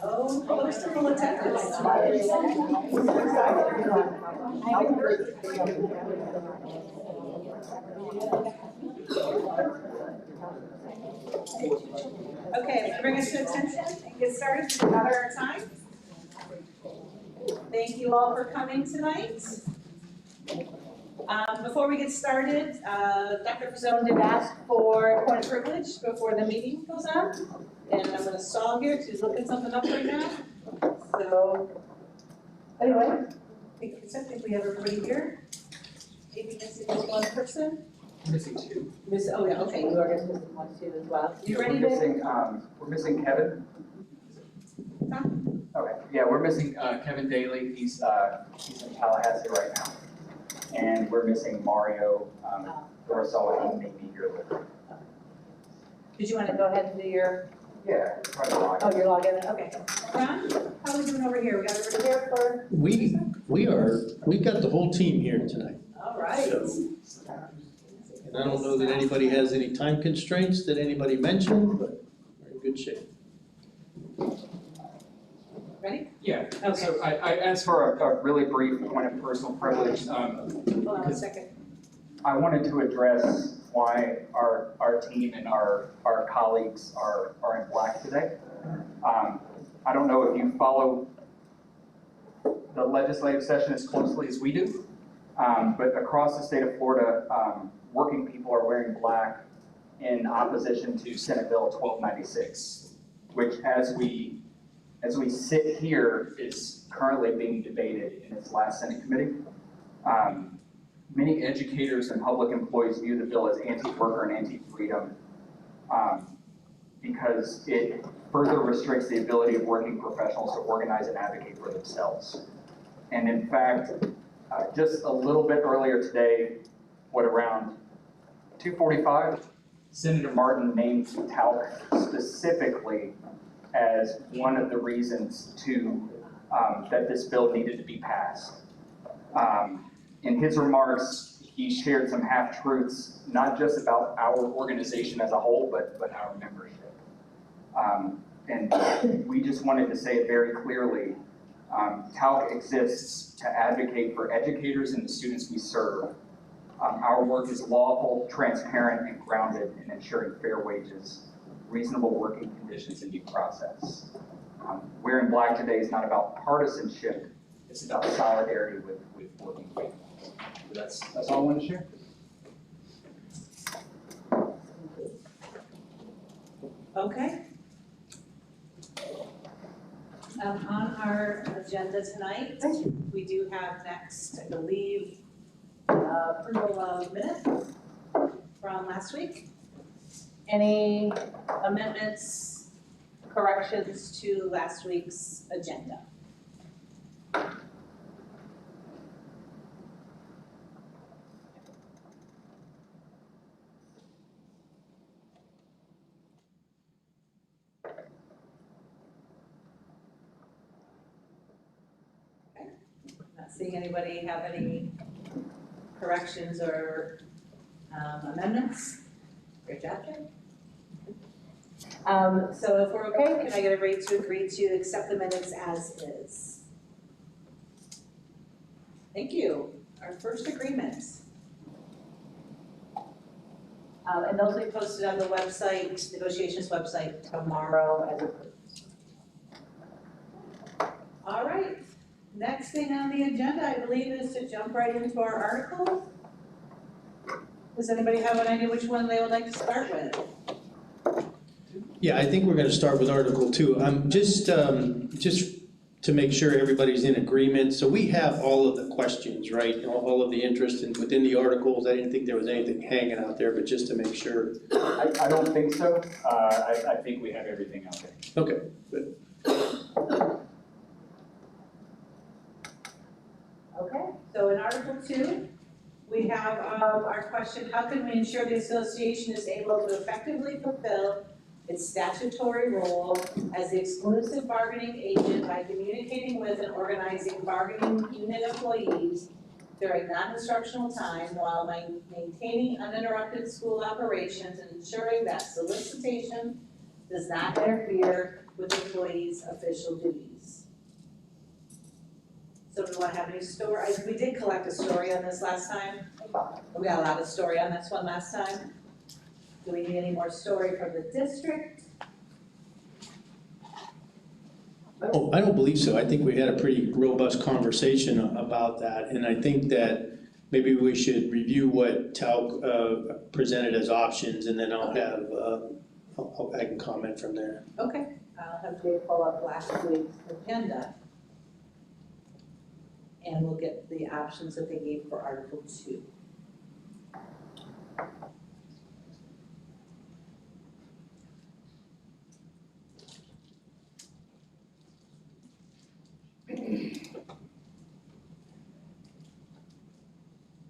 Oh, close to full attendance. Okay, let's bring us to attention and get started to another our time. Thank you all for coming tonight. Before we get started, Dr. Fazone did ask for point of privilege before the meeting goes on. And I'm going to stall here because he's looking something up right now. So, anyway, I think we have everybody here. Maybe missing just one person. Missing two. Oh yeah, okay, you are missing one too as well. You ready We're missing Kevin. Huh? Okay, yeah, we're missing Kevin Daly. He's in Tallahassee right now. And we're missing Mario Dorisella. He may be here with us. Did you want to go ahead and do your? Yeah, try to log in. Oh, you're logging in. Okay. Ron, how are we doing over here? We got everybody here for? We've got the whole team here tonight. All right. And I don't know that anybody has any time constraints that anybody mentioned, but we're in good shape. Ready? Yeah, Okay. so I asked for a really brief point of personal privilege. Hold on a second. I wanted to address why our team and our colleagues are in black today. I don't know if you follow the legislative session as closely as we do, but across the state of Florida, working people are wearing black in opposition to Senate Bill 1296, which as we sit here is currently being debated in its last Senate committee. Many educators and public employees view the bill as anti-worker and anti-freedom because it further restricts the ability of working professionals to organize and advocate for themselves. And in fact, just a little bit earlier today, around 2:45, Senator Martin named TALC specifically as one of the reasons that this bill needed to be passed. In his remarks, he shared some half-truths, not just about our organization as a whole, but our membership. And we just wanted to say it very clearly, TALC exists to advocate for educators and the students we serve. Our work is lawful, transparent, and grounded in ensuring fair wages, reasonable working conditions, and due process. Wearing black today is not about partisanship, it's about solidarity with working people. So that's all I want to share. Okay. On our agenda tonight, we do have next, I believe, approval of minutes from last week. Any amendments, corrections to last week's agenda? Not seeing anybody have any corrections or amendments. Great job, Jen. So if we're okay, can I get everybody to agree to accept the minutes as is? Thank you. Our first agreement. And those will be posted on the website, negotiations website tomorrow as approved. All right. Next thing on the agenda, I believe, is to jump right into our articles. Does anybody have an idea which one they would like to start with? Yeah, I think we're going to start with Article 2. Just to make sure everybody's in agreement. So we have all of the questions, right? All of the interest within the articles. I didn't think there was anything hanging out there, but just to make sure. I don't think so. I think we have everything out there. Okay, good. Okay, so in Article 2, we have our question, how can we ensure the association is able to effectively fulfill its statutory role as the exclusive bargaining agent by communicating with and organizing bargaining unit employees during non-instructional time while maintaining uninterrupted school operations and ensuring that solicitation does not interfere with employees' official duties. So do I have any story? We did collect a story on this last time. We got a lot of story on this one last time. Do we need any more story from the district? Oh, I don't believe so. I think we had a pretty robust conversation about that, and I think that maybe we should review what TALC presented as options, and then I'll have, I can comment from there. Okay, I'll have Jay pull up last week's agenda. And we'll get the options that they gave for Article 2. Did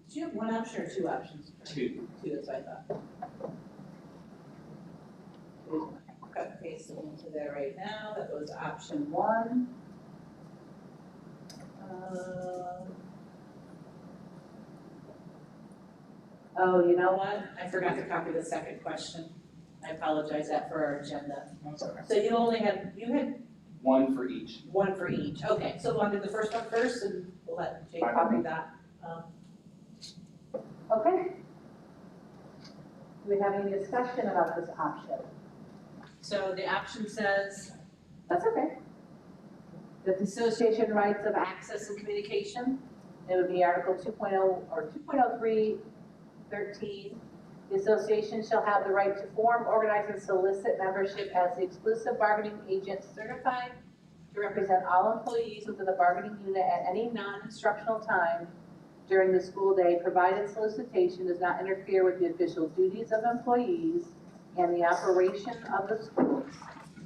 you have one option or two options? Two. Two, that's what I thought. Cut and paste them into there right now. That was option 1. Oh, you know what? I forgot to copy the second question. I apologize that for our agenda. That's okay. So you only had, you had One for each. one for each. Okay, so we'll do the first one first and we'll let Jake Fine. copy that. Okay. Do we have any discussion about this option? So the option says, that's okay. That the association rights of access and communication, it would be Article 2.0 or 2.03.13. The association shall have the right to form, organize, and solicit membership as the exclusive bargaining agent certified to represent all employees within the bargaining unit at any non-instructional time during the school day, provided solicitation does not interfere with the official duties of employees and the operation of the schools.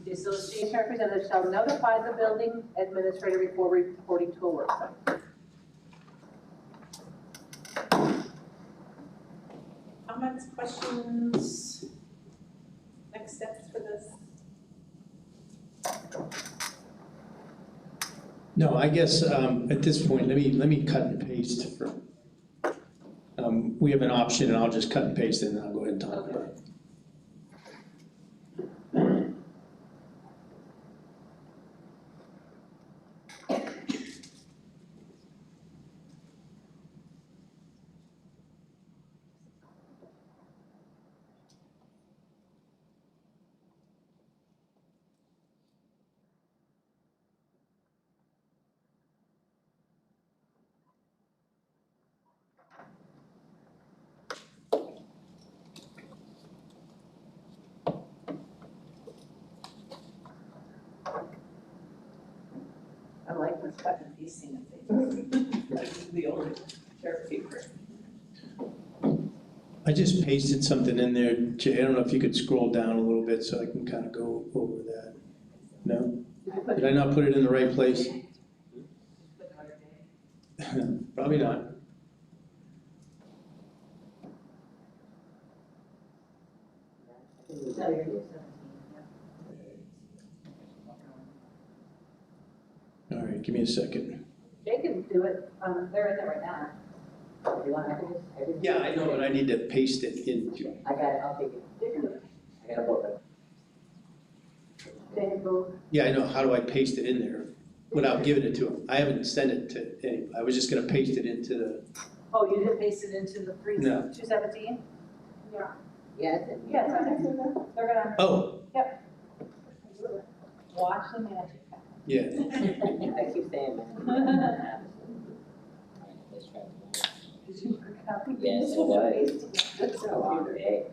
The association representative shall notify the building administrator before reporting to a work site. Comments, questions, next steps for this? No, I guess at this point, let me cut and paste for, we have an option and I'll just cut and paste it and then I'll go ahead and talk about it. I like this cut and pasting of things. That's the old chair paper. I just pasted something in there, Jay, I don't know if you could scroll down a little bit so I can kind of go over that. No? Did I not put it in the right place? Probably not. All right, give me a second. They can do it, they're in there right now. You want, I can just. Yeah, I know, but I need to paste it into. I got it, I'll take it. I got a board. Yeah, I know, how do I paste it in there without giving it to him? I haven't sent it to any, I was just gonna paste it into the, Oh, you didn't paste it into the No. 217? Yeah. Yeah, it's in. Yes, okay. They're gonna oh, watch the magic. yeah. I keep saying that. Did you copy? Yes, it was. It's a long day.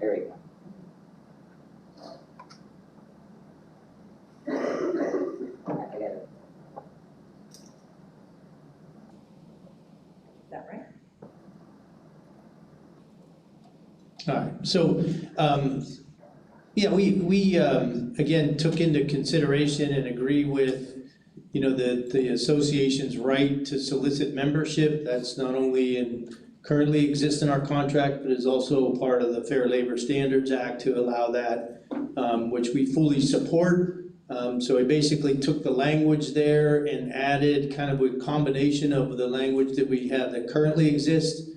There we go. I got it. Is that right? All right, so, yeah, we again, took into consideration and agree with, you know, the association's right to solicit membership. That's not only currently exists in our contract, but is also part of the Fair Labor Standards Act to allow that, which we fully support. So I basically took the language there and added kind of a combination of the language that we have that currently exists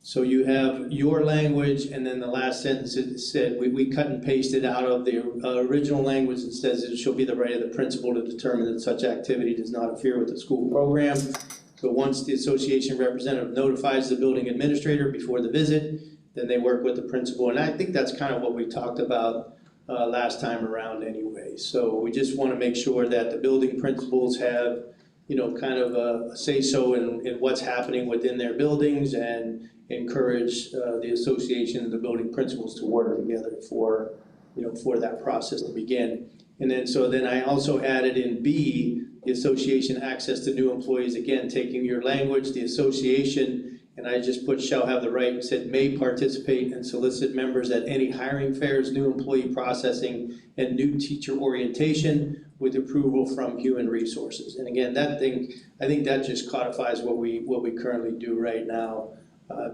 So you have your language, and then the last sentence it said, we cut and pasted out of the original language that says it shall be the right of the principal to determine that such activity does not interfere with the school program. So once the association representative notifies the building administrator before the visit, then they work with the principal. And I think that's kind of what we talked about last time around anyway. So we just want to make sure that the building principals have, kind of a say-so in what's happening within their buildings, and encourage the association and the building principals to work together for that process to begin. And then I also added in B, the association access to new employees, again, taking your language, the association, and I just put shall have the right, and said may participate and solicit members at any hiring fairs, new employee processing, and new teacher orientation with approval from human resources. And again, I think that just codifies what we currently do right now,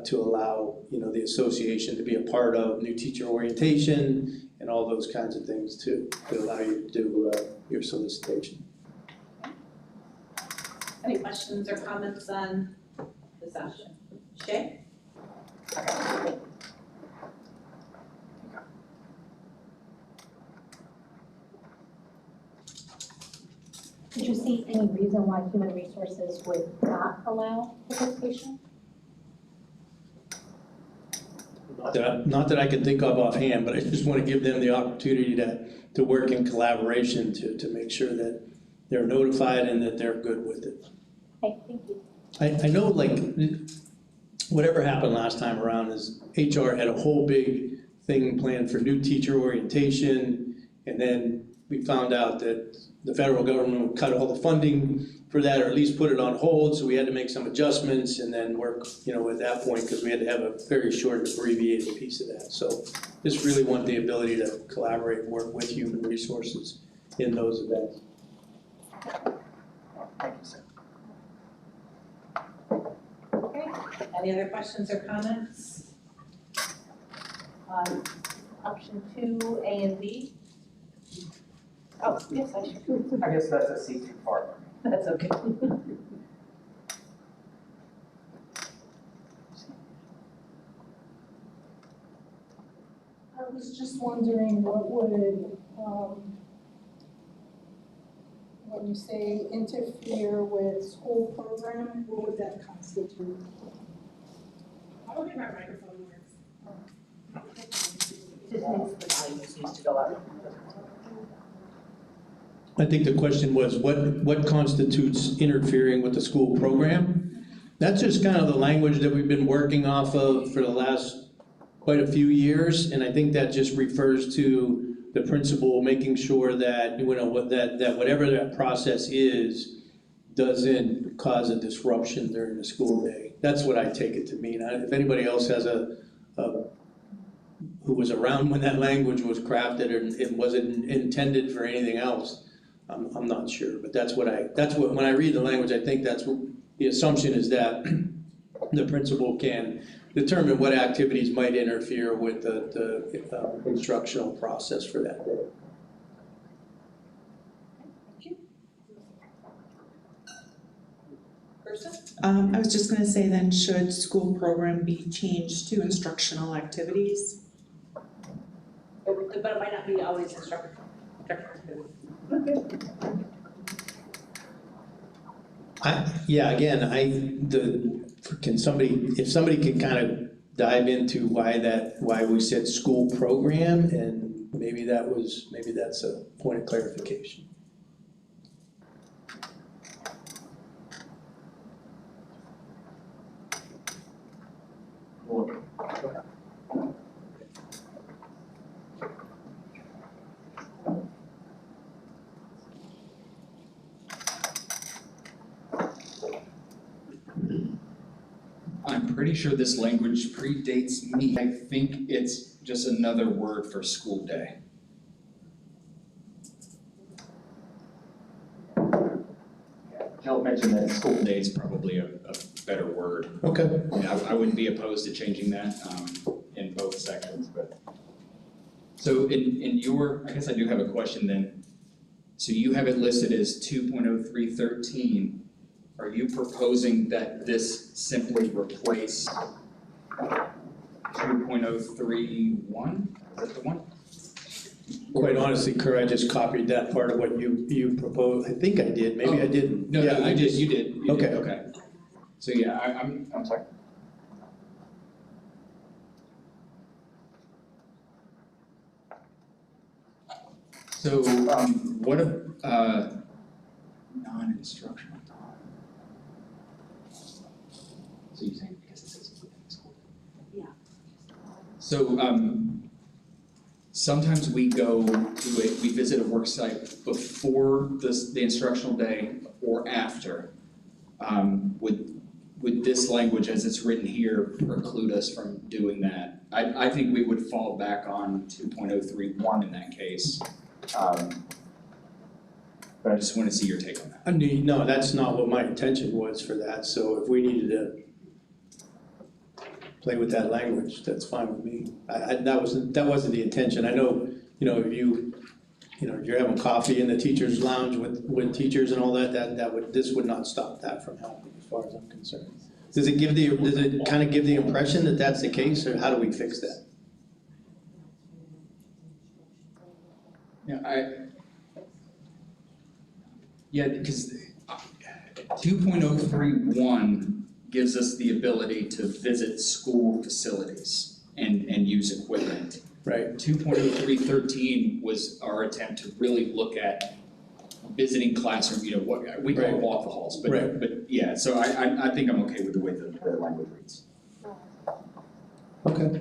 to allow, the association to be a part of new teacher orientation and all those kinds of things to allow you to do your solicitation. Any questions or comments on the session? Shay? Did you see any reason why human resources would not allow participation? Not that I can think of offhand, but I just want to give them the opportunity to work in collaboration to make sure that they're notified and that they're good with it. Okay, thank you. I know, whatever happened last time around is HR had a whole big thing planned for new teacher orientation, and then we found out that the federal government would cut all the funding for that, or at least put it on hold, so we had to make some adjustments and then work, at that point, because we had to have a very short abbreviated piece of that. So just really want the ability to collaborate and work with human resources in those events. Thank you, sir. Okay, any other questions or comments? Option 2, A and B? Oh, yes, I should. I guess that's a C too far. That's okay. I was just wondering what would, when you say interfere with school program, what would that constitute? I don't think my microphone works. Just means the volume just needs to go up. I think the question was, what constitutes interfering with the school program? That's just kind of the language that we've been working off of for the last quite a few years, and I think that just refers to the principal making sure that, that whatever that process is doesn't cause a disruption during the school day. That's what I take it to mean. If anybody else has who was around when that language was crafted and it wasn't intended for anything else, I'm not sure, but that's what when I read the language, I think that's what the assumption is, that the principal can determine what activities might interfere with the instructional process for that day. Thank you. Person? I was just gonna say then, should school program be changed to instructional activities? But it might not be always instructional. If somebody can kind of dive into why we said school program, and maybe that's a point of clarification. I'm pretty sure this language predates me. I think it's just another word for school day. Jill mentioned that school School day is probably a better word. Okay. I wouldn't be opposed to changing that in both sections, but. So in your, I guess I do have a question then. So you have it listed as 2.0313. Are you proposing that this simply replace 2.031, is that the one? Quite honestly, Kerr, I just copied that part of what you proposed. I think I did, maybe I didn't. No, Yeah, I did, you did. You did, Okay. okay. So yeah, I'm sorry. so, what non-instructional time? So you're saying because it says within the school? Yeah. So, sometimes we we visit a work site before the instructional day or after. Would this language as it's written here preclude us from doing that? I think we would fall back on 2.031 in that case. But I just want to see your take on that. No, that's not what my intention was for that, so if we needed to play with that language, that's fine with me. That wasn't the intention. I know, if you're having coffee in the teacher's lounge with teachers and all this would not stop that from happening as far as I'm concerned. Does it kind of give the impression that that's the case, or how do we fix that? Because 2.031 gives us the ability to visit school facilities and use equipment. Right. 2.0313 was our attempt to really look at visiting classroom, what we call it walk the halls, but Right. but yeah, so I think I'm okay with the way the language reads. Okay.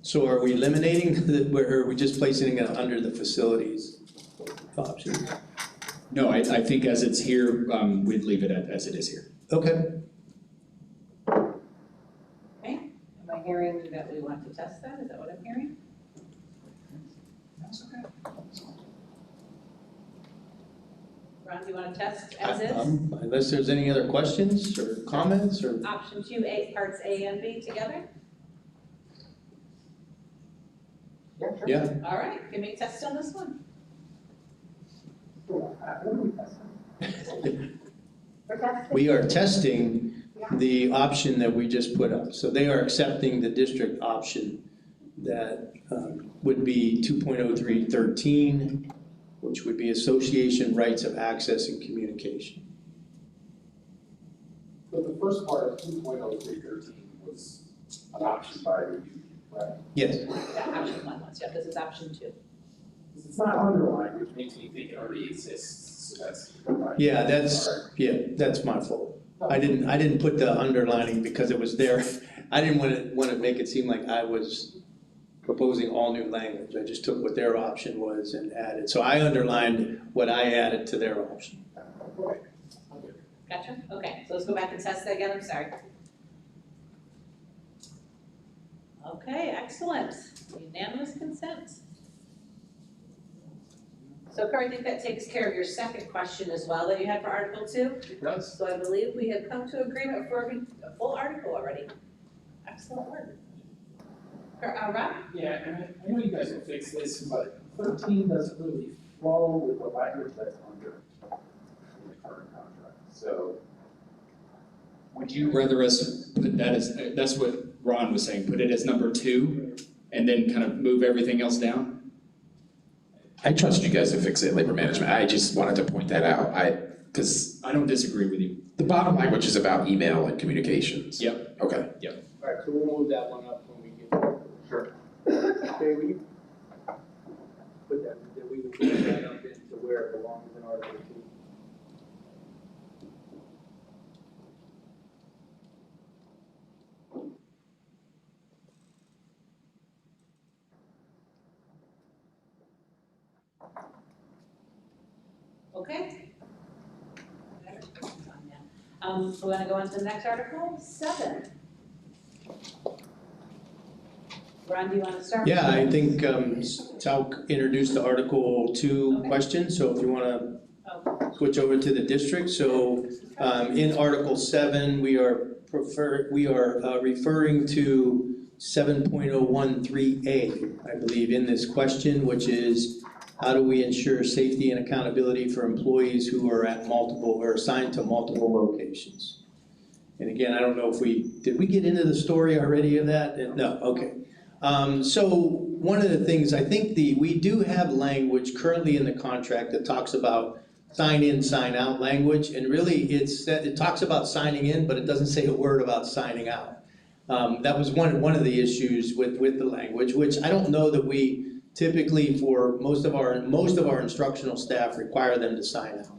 So are we eliminating or are we just placing it under the facilities option? No, I think as it's here, we'd leave it as it is here. Okay. Am I hearing that we want to test that? Is that what I'm hearing? That's okay. Ron, do you want to test as is? Unless there's any other questions or comments or. Option 2A, parts A and B together? Yeah, sure. Yeah. All right, can we test on this one? We are testing the option that we just put up. So they are accepting the district option that would be 2.0313, which would be association rights of access and communication. But the first part of 2.0313 was an option by the union, right? Yes. Yeah, option 1 was, yeah, this is option 2. It's not underlined, which makes me think it already exists, so that's. Yeah, that's my fault. I didn't put the underlining because it was there. I didn't want to make it seem like I was proposing all new language. I just took what their option was and added. So I underlined what I added to their option. Gotcha, okay, so let's go back and test that again, I'm sorry. Okay, excellent, unanimous consent. So Kerr, I think that takes care of your second question as well that you had for Article 2. It does. So I believe we have come to agreement for a full article already. Excellent work. Rob? Yeah, and I know you guys will fix this, but 13 doesn't really flow with the language that's under in the current contract, so. Would you rather us put that as, that's what Ron was saying, put it as number 2 and then kind of move everything else down? I trust you guys to fix it, labor management. I just wanted to point that out. Because I don't disagree with you. the bottom language is about email and communications. Yep. Okay. All right, so we'll move that one up when we get there. Sure. Okay, will you put that, we will put that up into where it belongs in Article 2. Okay. We're gonna go on to the next article, 7. Ron, do you wanna start? Yeah, I think TALC introduced the Article 2 question, so if you want to switch over to the district. So in Article 7, we are referring to 7.013A, I believe, in this question, which is how do we ensure safety and accountability for employees who are at multiple or assigned to multiple locations? And again, I don't know if did we get into the story already of that? No, okay. So one of the things, I think we do have language currently in the contract that talks about sign in, sign out language, and really it talks about signing in, but it doesn't say a word about signing out. That was one of the issues with the language, which I don't know that we typically, for most of our instructional staff, require them to sign out.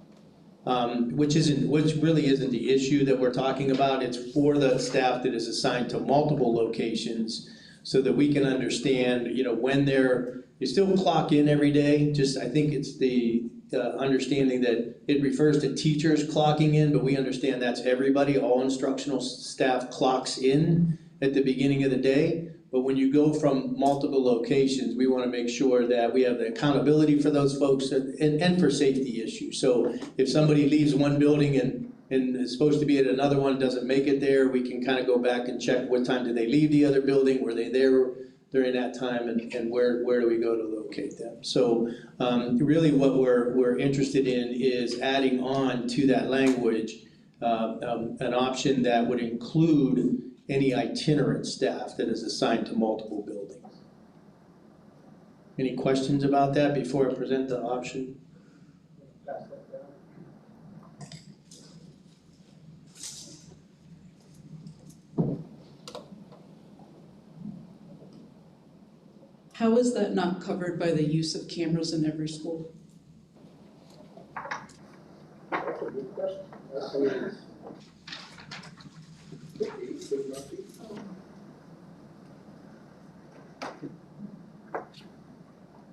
Which really isn't the issue that we're talking about. It's for the staff that is assigned to multiple locations, so that we can understand, when you still clock in every day. I think it's the understanding that it refers to teachers clocking in, but we understand that's everybody. All instructional staff clocks in at the beginning of the day. But when you go from multiple locations, we want to make sure that we have the accountability for those folks and for safety issues. So if somebody leaves one building and is supposed to be at another one, doesn't make it there, we can kind of go back and check what time did they leave the other building, were they there during that time, and where do we go to locate them. So really what we're interested in is adding on to that language an option that would include any itinerant staff that is assigned to multiple buildings. Any questions about that before I present the option? How is that not covered by the use of cameras in every school? That's a good question.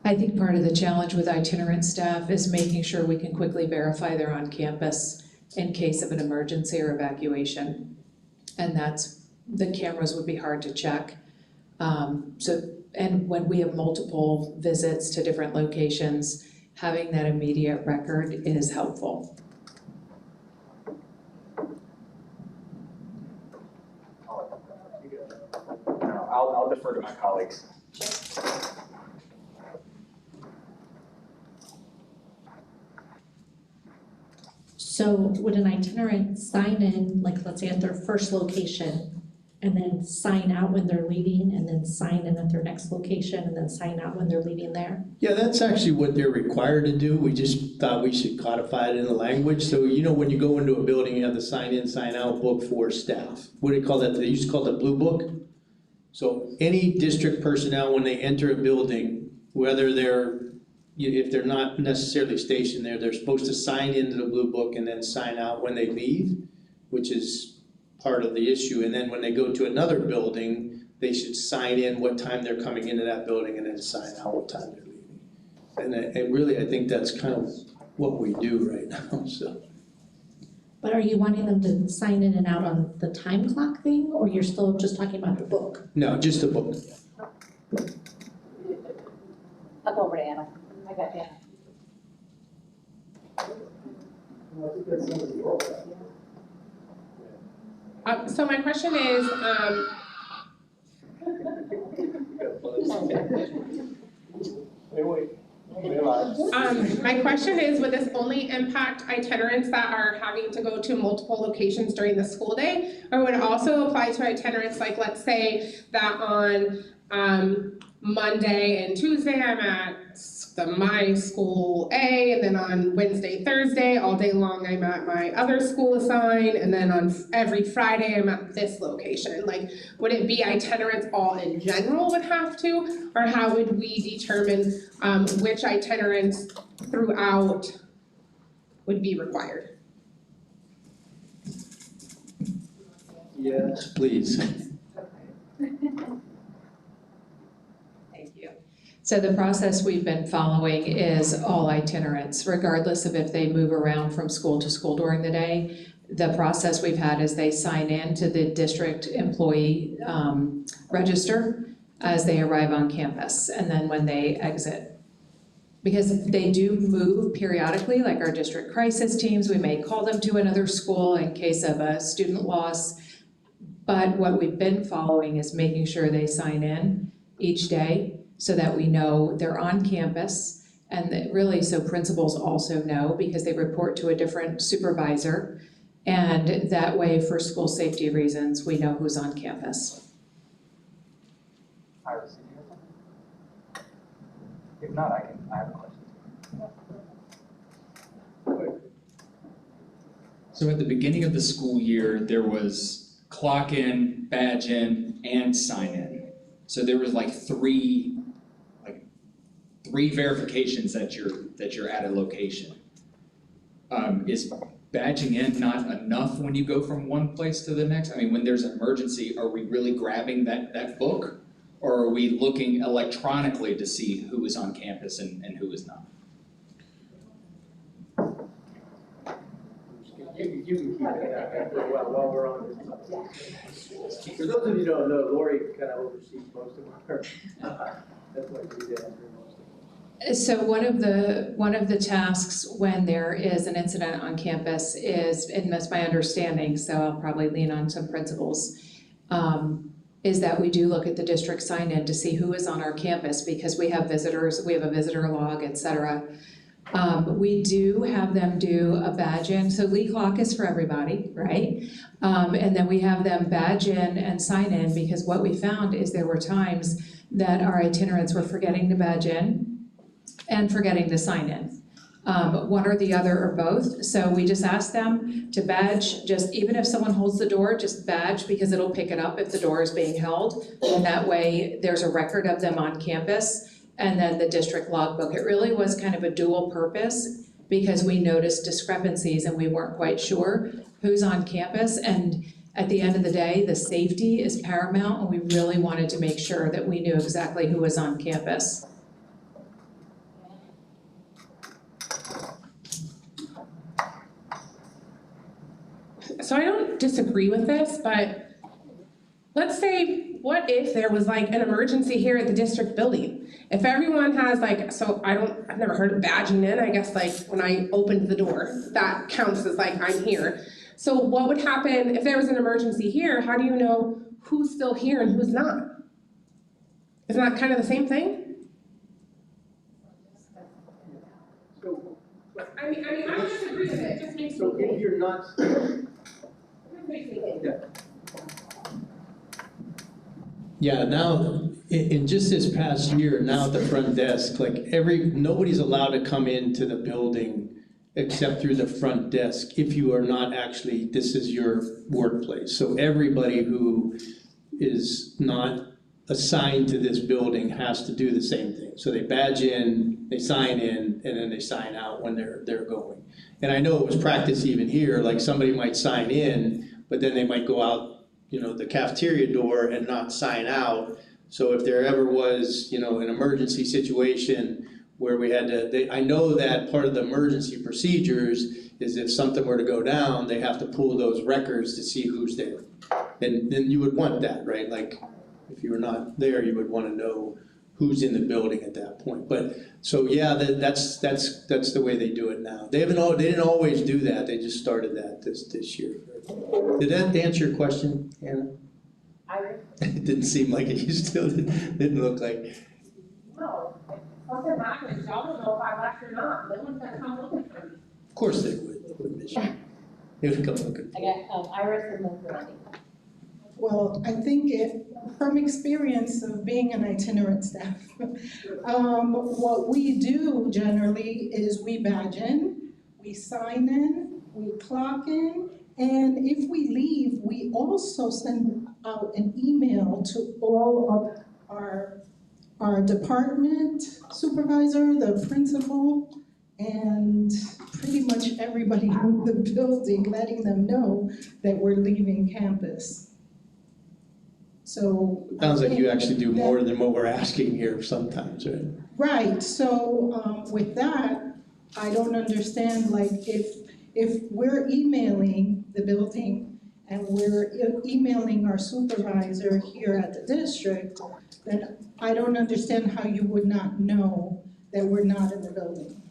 I think part of the challenge with itinerant staff is making sure we can quickly verify they're on campus in case of an emergency or evacuation. And the cameras would be hard to check. And when we have multiple visits to different locations, having that immediate record is helpful. I'll defer to my colleagues. So would an itinerant sign in, like let's say at their first location, and then sign out when they're leaving, and then sign in at their next location, and then sign out when they're leaving there? Yeah, that's actually what they're required to do. We just thought we should codify it in the language. So, when you go into a building, you have the sign in, sign out book for staff. What do you call that? They used to call it the blue book. So any district personnel, when they enter a building, whether if they're not necessarily stationed there, they're supposed to sign into the blue book and then sign out when they leave, which is part of the issue. And then when they go to another building, they should sign in what time they're coming into that building and then sign out what time they're leaving. And really, I think that's kind of what we do right now, so. But are you wanting them to sign in and out on the time clock thing, or you're still just talking about the book? No, just the book. I'll go over to Anna. I got Anna. Well, I think that's some of the role. So my question is, my question is, would this only impact itinerants that are having to go to multiple locations during the school day? Or would it also apply to itinerants, like let's say that on Monday and Tuesday I'm at my school A, and then on Wednesday, Thursday, all day long I'm at my other school assigned, and then on every Friday I'm at this location? Like, would it be itinerants all in general would have to, or how would we determine which itinerants throughout would be required? Yes, please. So the process we've been following is all itinerants, regardless of if they move around from school to school during the day. The process we've had is they sign in to the district employee register as they arrive on campus, and then when they exit. Because they do move periodically, like our district crisis teams, we may call them to another school in case of a student loss. But what we've been following is making sure they sign in each day, so that we know they're on campus, and that really so principals also know, because they report to a different supervisor, And that way, for school safety reasons, we know who's on campus. Iris, did you have something? If not, I have a question. So at the beginning of the school year, there was clock in, badge in, and sign in. So there was like three verifications that you're at a location. Is badging in not enough when you go from one place to the next? I mean, when there's an emergency, are we really grabbing that book? Or are we looking electronically to see who is on campus and who is not? You can keep it after a while we're on this. For those of you who don't know, Lori kind of oversees most of our, that's why we did answer most of it. So one of the tasks when there is an incident on campus is, and that's my understanding, so I'll probably lean on some principals, is that we do look at the district sign-in to see who is on our campus because we have visitors, we have a visitor log, et cetera. We do have them do a badge in, so Lee Clock is for everybody, right? And then we have them badge in and sign in because what we found is there were times that our itinerants were forgetting to badge in and forgetting to sign in. One or the other or both, so we just ask them to badge, just even if someone holds the door, just badge because it'll pick it up if the door is being held. And that way there's a record of them on campus. And then the district logbook. It really was kind of a dual purpose because we noticed discrepancies and we weren't quite sure who's on campus. And at the end of the day, the safety is paramount and we really wanted to make sure that we knew exactly who was on campus. So I don't disagree with this, but let's say, what if there was like an emergency here at the district building? If everyone has like, so I've never heard of badging in, I guess like when I opened the door, that counts as like I'm here. So what would happen if there was an emergency here? How do you know who's still here and who's not? Isn't that kind of the same thing? So, I mean, I don't disagree with it, it just makes me so if think. you're not, It just makes me think. Yeah, now, in just this past year, now at the front desk, like nobody's allowed to come into the building except through the front desk if you are not actually, this is your workplace. So everybody who is not assigned to this building has to do the same thing. So they badge in, they sign in, and then they sign out when they're going. And I know it was practice even here, like somebody might sign in, but then they might go out, the cafeteria door and not sign out. So if there ever was, an emergency situation where we had to, I know that part of the emergency procedures is if something were to go down, they have to pull those records to see who's there. And then you would want that, right? Like, if you were not there, you would want to know who's in the building at that point. But, so yeah, that's the way they do it now. They didn't always do that, they just started that this year. Did that answer your question, Anna? It didn't seem like it, you still didn't look like. No, something happened, y'all don't know if I left or not, no one's gonna come looking for me. Of course they would miss you. They would come looking. I got Iris and then Brandy. Well, I think from experience of being an itinerant staff, what we do generally is we badge in, we sign in, we clock in, and if we leave, we also send out an email to all of our department supervisor, the principal, and pretty much everybody in the building, letting them know that we're leaving campus. So. Sounds like you actually do more than what we're asking here sometimes, right? Right, so with that, I don't understand, like, if we're emailing the building and we're emailing our supervisor here at the district, then I don't understand how you would not know that we're not in the building.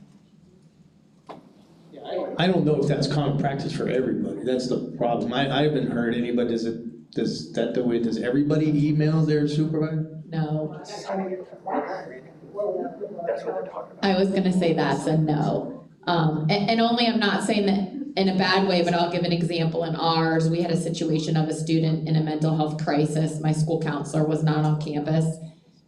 I don't know if that's common practice for everybody, that's the problem. I haven't heard anybody, does everybody email their supervisor? No. That's what we're talking about. I was gonna say that's a no. And only I'm not saying that in a bad way, but I'll give an example. In ours, we had a situation of a student in a mental health crisis. My school counselor was not on campus.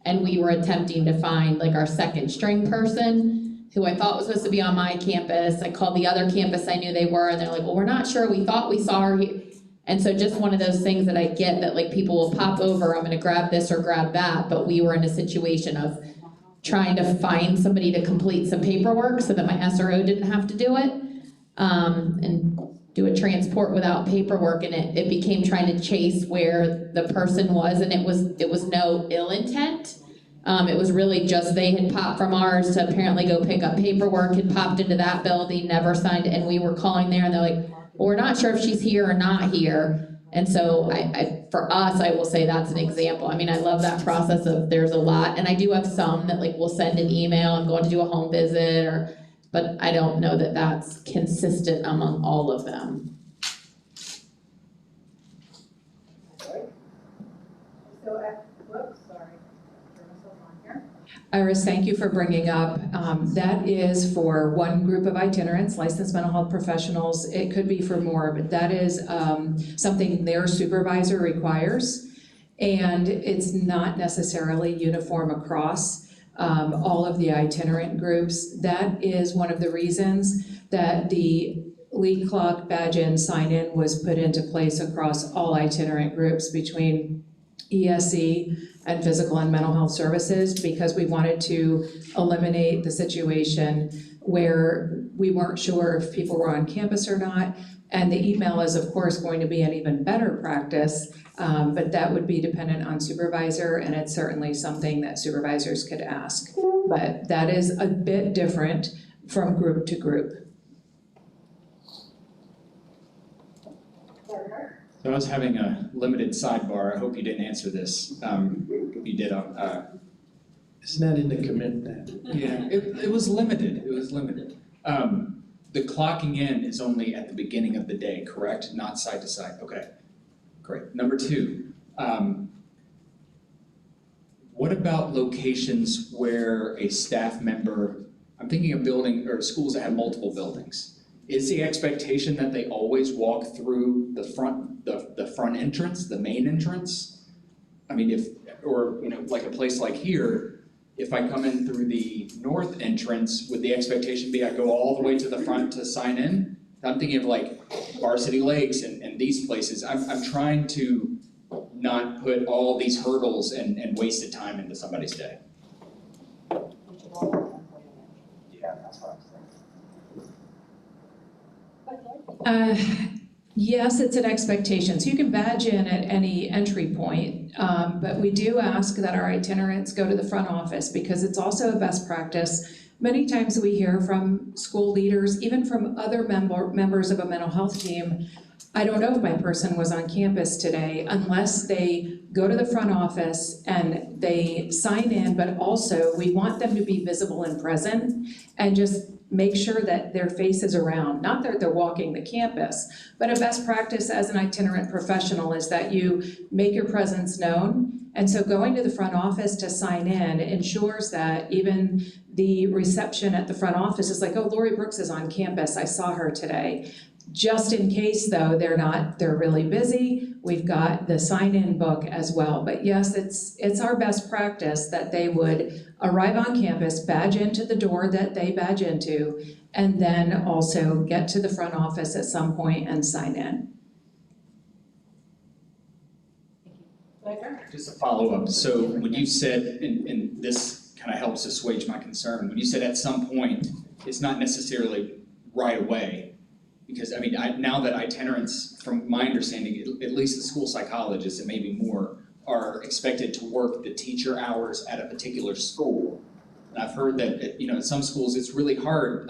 And we were attempting to find like our second string person who I thought was supposed to be on my campus. I called the other campus I knew they were, and they're like, well, we're not sure. We thought we saw her here. And so just one of those things that I get that like people will pop over, I'm gonna grab this or grab that, but we were in a situation of trying to find somebody to complete some paperwork so that my SRO didn't have to do it. And do a transport without paperwork, and it became trying to chase where the person was, and it was no ill intent. It was really just they had popped from ours to apparently go pick up paperwork, had popped into that building, never signed it, and we were calling there and they're like, well, we're not sure if she's here or not here. And so for us, I will say that's an example. I mean, I love that process of there's a lot, and I do have some that like will send an email, I'm going to do a home visit, but I don't know that that's consistent among all of them. Iris, thank you for bringing up, that is for one group of itinerants, licensed mental health professionals. It could be for more, but that is something their supervisor requires. And it's not necessarily uniform across all of the itinerant groups. That is one of the reasons that the lead clock badge in sign in was put into place across all itinerant groups between ESE and physical and mental health services, because we wanted to eliminate the situation where we weren't sure if people were on campus or not. And the email is of course going to be an even better practice, but that would be dependent on supervisor, and it's certainly something that supervisors could ask. But that is a bit different from group to group. So I was having a limited sidebar. I hope you didn't answer this. You did on. Isn't that in the commitment? Yeah, it was limited. It was limited. The clocking in is only at the beginning of the day, correct? Not side to side. Okay, great. Number two, what about locations where a staff member, I'm thinking of building or schools that have multiple buildings. Is the expectation that they always walk through the front entrance, the main entrance? I mean, like a place like here, if I come in through the north entrance, would the expectation be I go all the way to the front to sign in? I'm thinking of like Varsity Lakes and these places. I'm trying to not put all these hurdles and wasted time into somebody's day. Yeah, that's what I was thinking. Yes, it's an expectation. So you can badge in at any entry point, but we do ask that our itinerants go to the front office because it's also a best practice. Many times we hear from school leaders, even from other members of a mental health team, I don't know if my person was on campus today unless they go to the front office and they sign in, but also we want them to be visible and present and just make sure that their face is around, not that they're walking the campus, but a best practice as an itinerant professional is that you make your presence known. And so going to the front office to sign in ensures that even the reception at the front office is like, oh, Lori Brooks is on campus, I saw her today. Just in case though, they're really busy, we've got the sign-in book as well. But yes, it's our best practice that they would arrive on campus, badge into the door that they badge into, and then also get to the front office at some point and sign in. Just a follow-up. So when you said, and this kind of helps assuage my concern, when you said at some point, it's not necessarily right away. Because I mean, now that itinerants, from my understanding, at least the school psychologists and maybe more, are expected to work the teacher hours at a particular school. And I've heard that, in some schools it's really hard.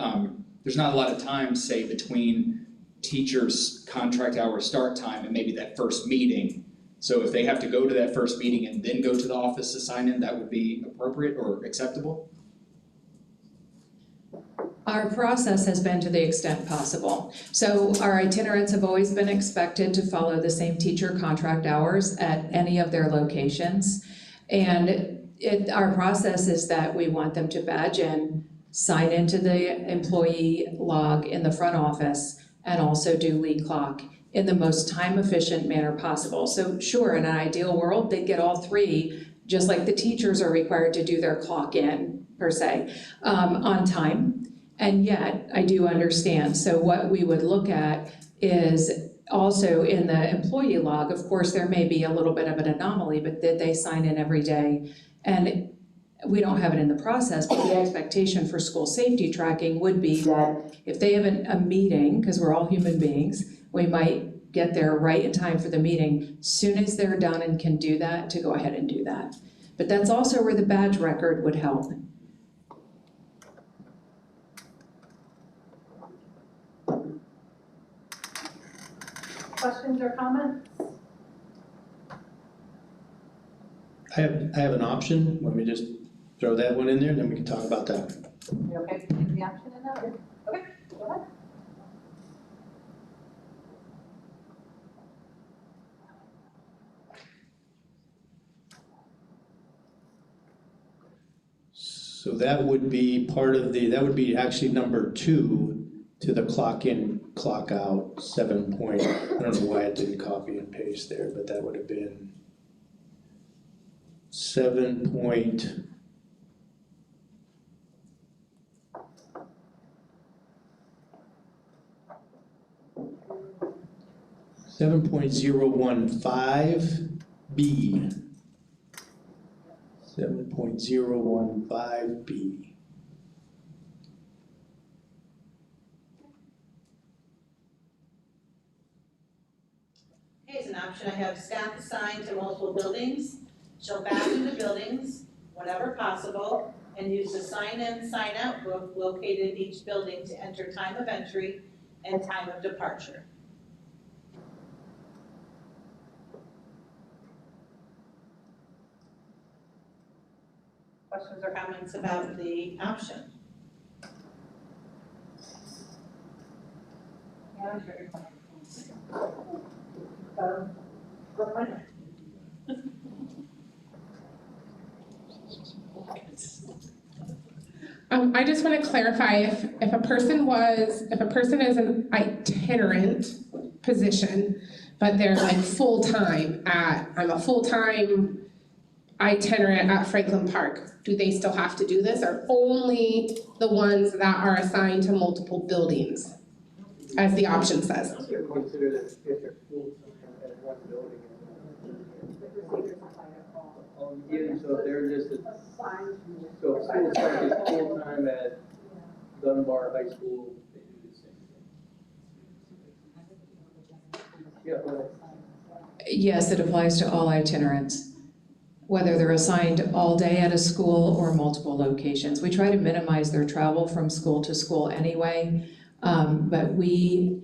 There's not a lot of time, say, between teachers' contract hour start time and maybe that first meeting. So if they have to go to that first meeting and then go to the office to sign in, that would be appropriate or acceptable? Our process has been to the extent possible. So our itinerants have always been expected to follow the same teacher contract hours at any of their locations. And our process is that we want them to badge in, sign into the employee log in the front office, and also do lead clock in the most time-efficient manner possible. So sure, in an ideal world, they'd get all three, just like the teachers are required to do their clock in, per se, on time. And yet, I do understand. So what we would look at is also in the employee log, of course, there may be a little bit of an anomaly, but did they sign in every day? And we don't have it in the process, but the expectation for school safety tracking would be that if they have a meeting, because we're all human beings, we might get there right in time for the meeting. Soon as they're done and can do that, to go ahead and do that. But that's also where the badge record would help. Questions or comments? I have an option. Let me just throw that one in there, and then we can talk about that. You okay with the option in that? Okay, go ahead. So that would be part of that would be actually number 2 to the clock in, clock out 7 point. I don't know why I didn't copy and paste there, but that would have been 7 point. 7.015B. 7.015B. Okay, as an option, I have staff assigned to multiple buildings, shall badge into buildings whenever possible, and use the sign in, sign out book located in each building to enter time of entry and time of departure. Questions or comments about the option? Yeah, sure. I just want to clarify, if a person is an itinerant position, but they're like full-time I'm a full-time itinerant at Franklin Park, do they still have to do this, or only the ones that are assigned to multiple buildings, as the option says? They're considered if they're full-time at one building. Yeah, so they're just, so if school is full-time at Dunbar High School, they do the same thing. Yeah, go ahead. Yes, it applies to all itinerants, whether they're assigned all day at a school or multiple locations. We try to minimize their travel from school to school anyway, but we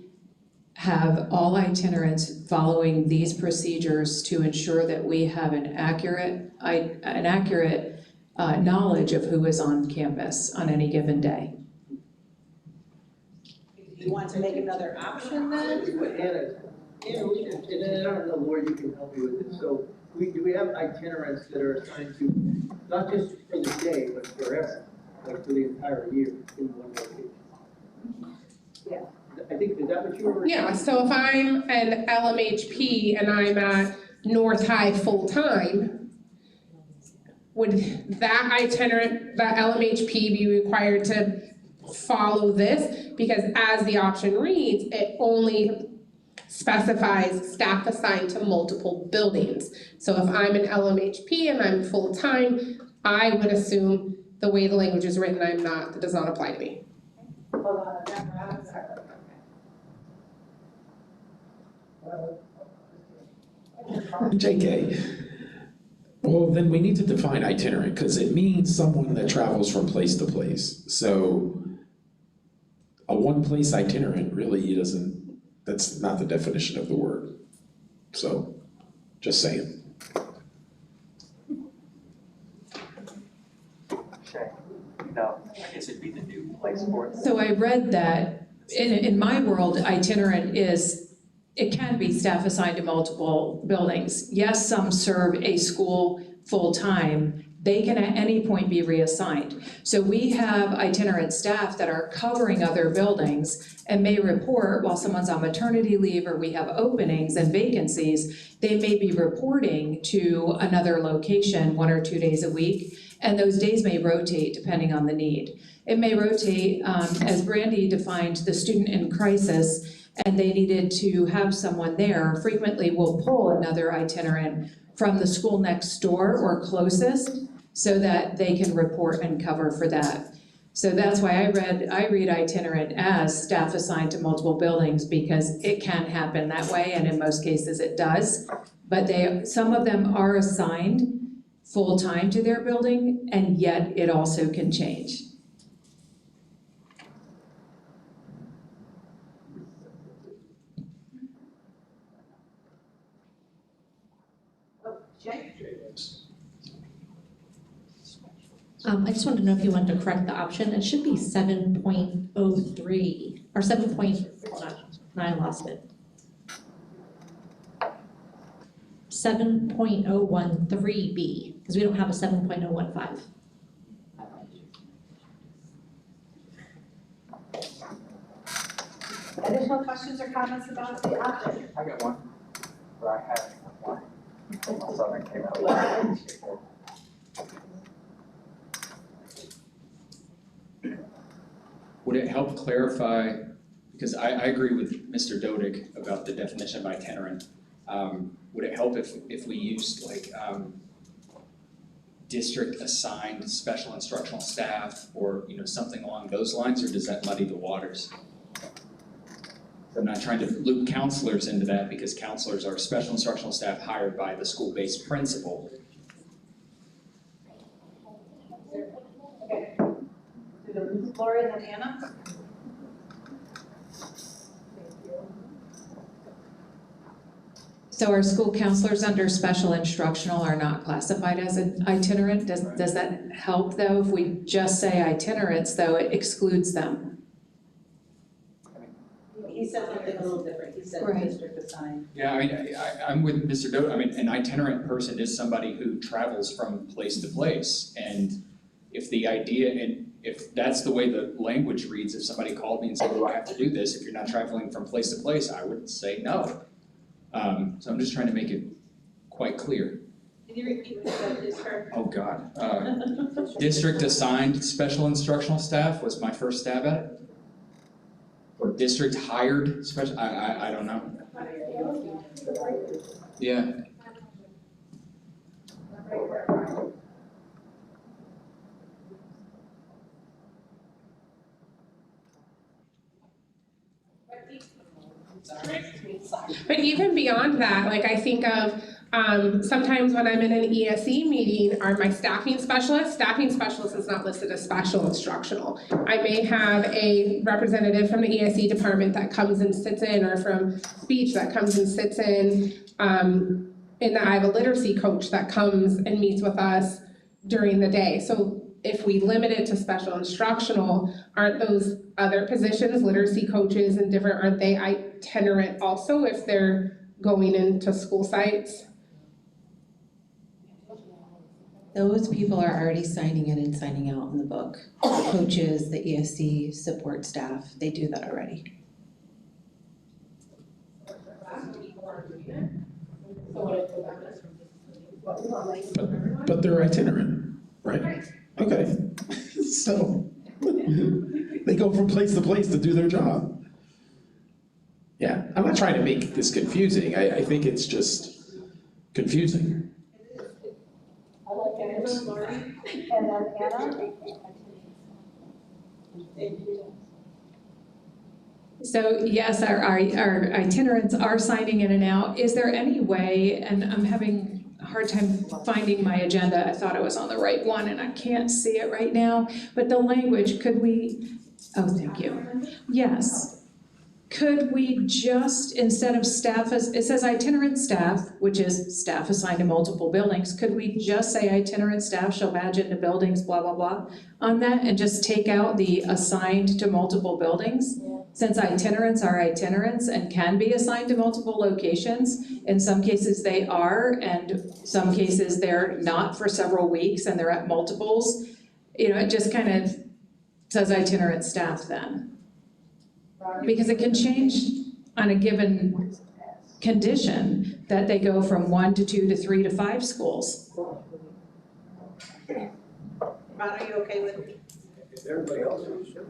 have all itinerants following these procedures to ensure that we have an accurate knowledge of who is on campus on any given day. Do you want to make another option then? Anna, we can, and then I don't know, Lori, you can help me with this. So do we have itinerants that are assigned to, not just for the day, but forever, like for the entire year in one location? Yeah. I think, is that what you were? Yeah, so if I'm an LMHP and I'm at North High full-time, would that itinerant, that LMHP be required to follow this? Because as the option reads, it only specifies staff assigned to multiple buildings. So if I'm an LMHP and I'm full-time, I would assume the way the language is written, that does not apply to me. Hold on, sorry. JK, well, then we need to define itinerant, because it means someone that travels from place to place. So a one-place itinerant really doesn't, that's not the definition of the word. So, just saying. Okay, no, I guess it'd be the new place for it. So I read that, in my world, itinerant it can be staff assigned to multiple buildings. Yes, some serve a school full-time, they can at any point be reassigned. So we have itinerant staff that are covering other buildings and may report while someone's on maternity leave or we have openings and vacancies, they may be reporting to another location 1 or 2 days a week, and those days may rotate depending on the need. It may rotate, as Brandy defined, the student in crisis, and they needed to have someone there. Frequently, we'll pull another itinerant from the school next door or closest so that they can report and cover for that. So that's why I read itinerant as staff assigned to multiple buildings, because it can happen that way, and in most cases it does. But some of them are assigned full-time to their building, and yet it also can change. I just wanted to know if you wanted to correct the option. It should be 7.03 or 7. Hold on, I lost it. 7.013B, because we don't have a 7.015. Additional questions or comments about the option? I got one, or I have one. Something came out. Would it help clarify, because I agree with Mr. Dodig about the definition of itinerant. Would it help if we used like district assigned special instructional staff or something along those lines, or does that muddy the waters? I'm not trying to loop counselors into that, because counselors are special instructional staff hired by the school-based principal. Okay. Lori and then Anna. So our school counselors under special instructional are not classified as an itinerant? Does that help though? If we just say itinerants though, it excludes them. He said something a little different. He said Right. district assigned. Yeah, I'm with Mr. Dodig. An itinerant person is somebody who travels from place to place. And if the idea, and if that's the way the language reads, if somebody called me and said, do I have to do this? If you're not traveling from place to place, I would say no. So I'm just trying to make it quite clear. Can you repeat what that is for? Oh, God. District assigned special instructional staff was my first stab at it. Or district hired special, I don't know. Yeah. But even beyond that, like I think of sometimes when I'm in an ESE meeting, are my staffing specialist is not listed as special instructional. I may have a representative from the ESE department that comes and sits in, or from speech that comes and sits in that I have a literacy coach that comes and meets with us during the day. So if we limit it to special instructional, aren't those other positions, literacy coaches and different, aren't they itinerant also if they're going into school sites? Those people are already signing in and signing out in the book. The coaches, the ESC support staff, they do that already. But they're itinerant, right? Okay, so they go from place to place to do their job. Yeah, I'm not trying to make this confusing. I think it's just confusing. I like it. Lori, and then Anna. So yes, our itinerants are signing in and out. Is there any way, and I'm having a hard time finding my agenda, I thought I was on the right one and I can't see it right now, but the language, could we, oh, thank you. Yes. could we just, instead of staff, it says itinerant staff, which is staff assigned to multiple buildings, could we just say itinerant staff shall badge into buildings, blah, blah, blah, on that, and just take out the assigned to multiple buildings? Since itinerants are itinerants and can be assigned to multiple locations, in some cases they are, and some cases they're not for several weeks and they're at multiples. You know, it just kind of says itinerant staff then. Because it can change on a given condition, that they go from 1 to 2 to 3 to 5 schools. Ron, are you okay with it? If everybody else is, sure.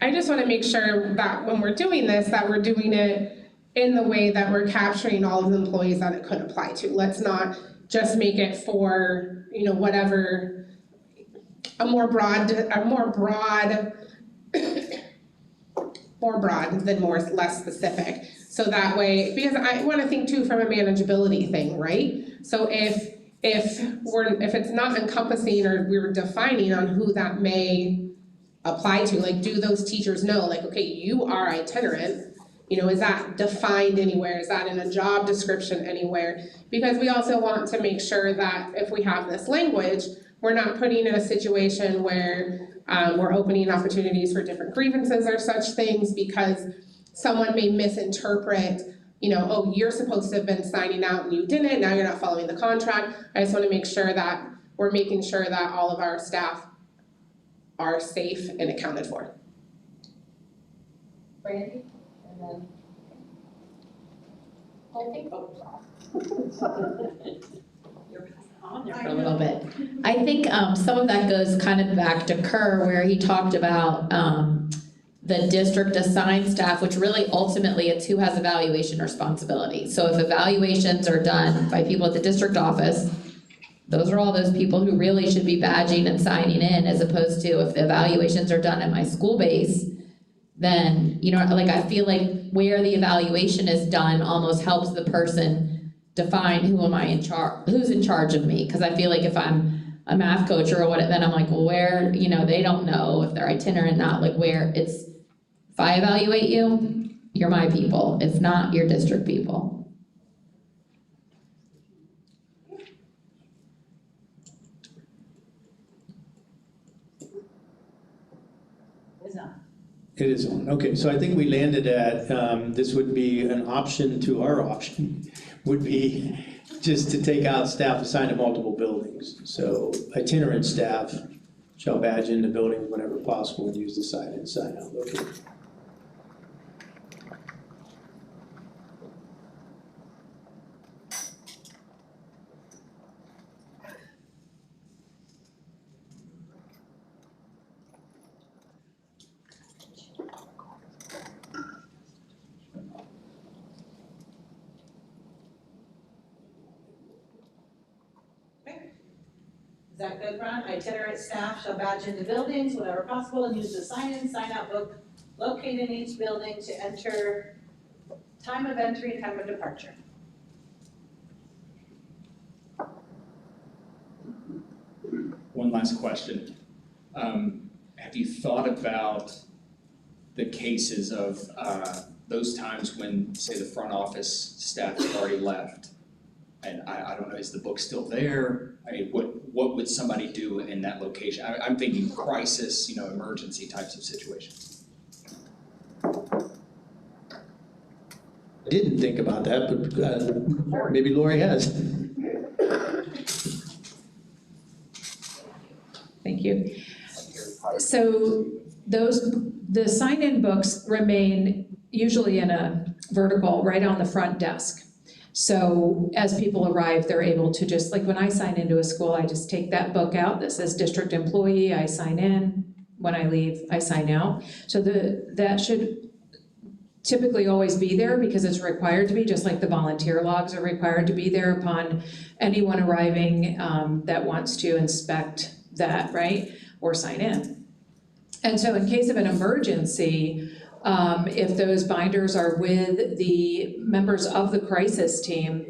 I just want to make sure that when we're doing this, that we're doing it in the way that we're capturing all of the employees that it could apply to. Let's not just make it for, you know, whatever, a more broad than less specific. So that way, because I want to think too from a manageability thing, right? So if it's not encompassing or we're defining on who that may apply to, like, do those teachers know, like, okay, you are itinerant, you know, is that defined anywhere? Is that in a job description anywhere? Because we also want to make sure that if we have this language, we're not putting in a situation where we're opening opportunities for different grievances or such things, because someone may misinterpret, you know, oh, you're supposed to have been signing out and you didn't, now you're not following the contract. I just want to make sure that we're making sure that all of our staff are safe and accounted for. Brandy, and then. I think. You're on there for a little bit. I think some of that goes kind of back to Kerr, where he talked about the district assigned staff, which really ultimately it's who has evaluation responsibility. So if evaluations are done by people at the district office, those are all those people who really should be badging and signing in, as opposed to if the evaluations are done at my school base, then, you know, like I feel like where the evaluation is done almost helps the person define who's in charge of me. Because I feel like if I'm a math coach or what, then I'm like, well, where, you know, they don't know if they're itinerant, not like where it's, if I evaluate you, you're my people. If not, you're district people. It is on, okay, so I think we landed at, this would be an option to our option, would be just to take out staff assigned to multiple buildings. So itinerant staff shall badge into buildings whenever possible and use the sign in, sign out locator. Is that good, Ron? Itinerant staff shall badge into buildings whenever possible and use the sign-in, sign-out book located in each building to enter time of entry and time of departure. One last question. Have you thought about the cases of those times when, say, the front office staff has already left? And I don't know, is the book still there? I mean, what would somebody do in that location? I'm thinking crisis, you know, emergency types of situations. I didn't think about that, but maybe Lori has. Thank you. So the sign-in books remain usually in a vertical right on the front desk. So as people arrive, they're able to just, like when I sign into a school, I just take that book out that says district employee, I sign in. When I leave, I sign out. So that should typically always be there because it's required to be, just like the volunteer logs are required to be there upon anyone arriving that wants to inspect that, right? Or sign in. And so in case of an emergency, if those binders are with the members of the crisis team,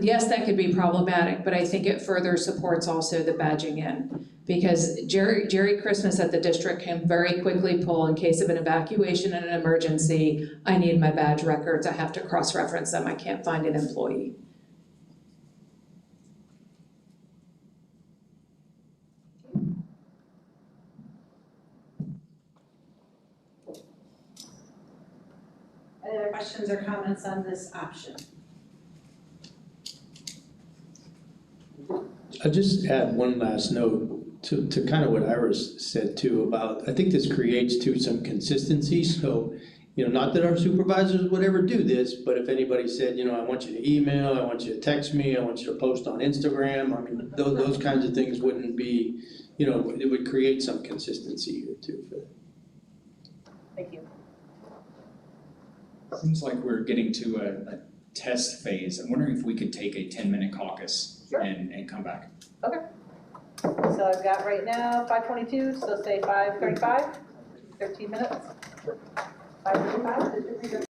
yes, that could be problematic, but I think it further supports also the badging in Because Jerry Christmas at the district can very quickly pull, in case of an evacuation and an emergency, I need my badge records, I have to cross-reference them, I can't find an employee. Any other questions or comments on this option? I'll just add one last note to kind of what Iris said too about, I think this creates too some consistency, so, not that our supervisors would ever do this, but if anybody said, I want you to email, I want you to text me, I want you to post on Instagram, I mean, those kinds of things wouldn't be, it would create some consistency here too. Thank you. Seems like we're getting to a test phase. I'm wondering if we could take a 10-minute caucus and come back. So I've got right now 5:22, so say 5:35, 13 minutes. 5:35.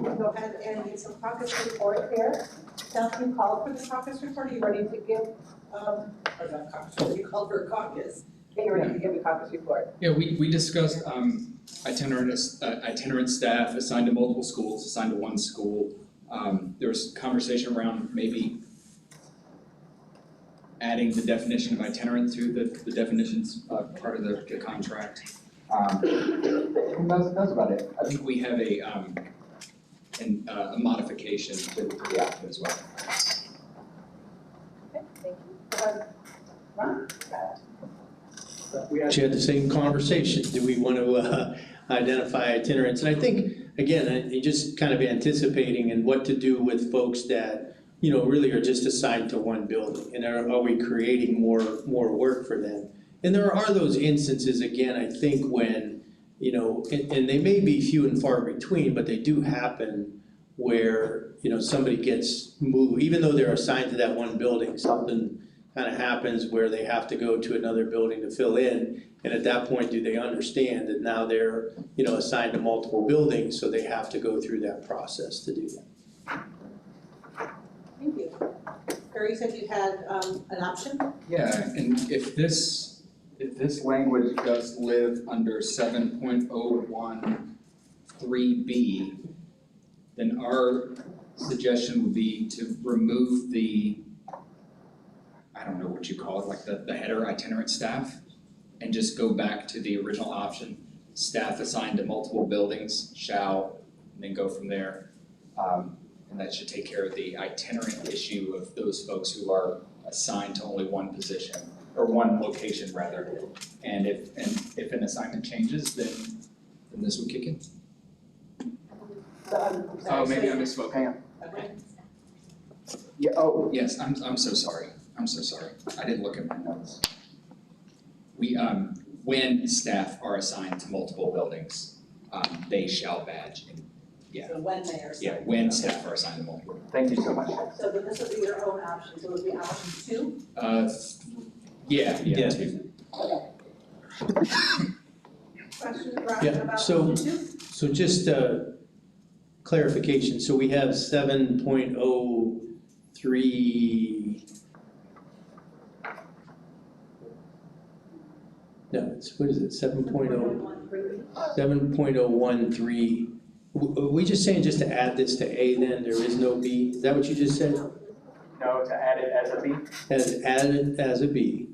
go ahead and get some caucus report here. Now, you called for the caucus report, are you ready to give, or not caucus, you called for a caucus? Okay, you're ready to give a caucus report. Yeah, we discussed itinerant staff assigned to multiple schools, assigned to one school. There was conversation around maybe adding the definition of itinerant to the definitions part of the contract. That's about it. I think we have a modification to the act as well. Okay, thank you. Ron? We had She had the same conversation. Do we want to identify itinerants? And I think, again, you just kind of anticipating and what to do with folks that, you know, really are just assigned to one building. And are we creating more work for them? And there are those instances, again, I think when, you know, and they may be few and far between, but they do happen where, you know, somebody gets moved, even though they're assigned to that one building, something kind of happens where they have to go to another building to fill in. And at that point, do they understand that now they're, you know, assigned to multiple buildings, so they have to go through that process to do that? Thank you. Barry, you said you had an option? Yeah, and if this language does live under 7.013B, then our suggestion would be to remove the, I don't know what you call it, like the header itinerant staff, and just go back to the original option, staff assigned to multiple buildings shall, and then go from there. And that should take care of the itinerant issue of those folks who are assigned to only one position, or one location rather. And if an assignment changes, then this would kick in. Oh, maybe I misspoke. Hang on. Okay. Yeah, oh, yes, I'm so sorry. I'm so sorry. I didn't look at my notes. We, when staff are assigned to multiple buildings, they shall badge. Yeah. So when they are. Yeah, when staff are assigned to multiple. Thank you so much. So then this would be your own option, so it would be option 2? Yeah. Questions, Ron, Yeah, about so- option 2? So just clarification, so we have 7.03. No, it's, what is it, 7.013. Are we just saying just to add this to A then, there is no B? Is that what you just said? No, to add it as a B? As added as a B.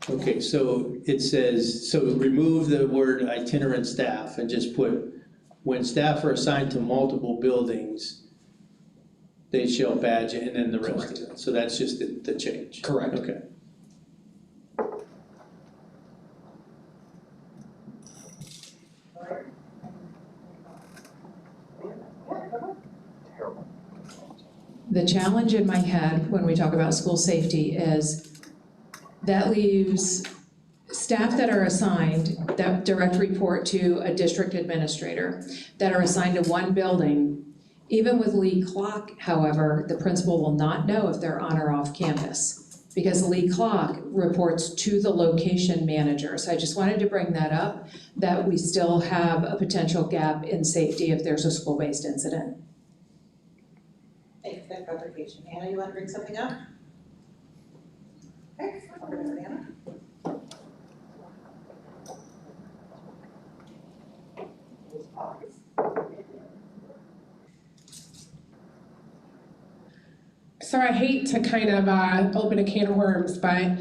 Okay, so it says, so remove the word itinerant staff and just put, when staff are assigned to multiple buildings, they shall badge it, and then the rest of it. So that's just the change. Correct. Okay. Terrible. The challenge in my head when we talk about school safety is that leaves staff that are assigned, that direct report to a district administrator, that are assigned to one building. Even with lead clock, however, the principal will not know if they're on or off campus because the lead clock reports to the location manager. So I just wanted to bring that up, that we still have a potential gap in safety if there's a school-based incident. Thanks for that clarification. Anna, you want to bring something up? Okay, over to Anna. So I hate to kind of open a can of worms, but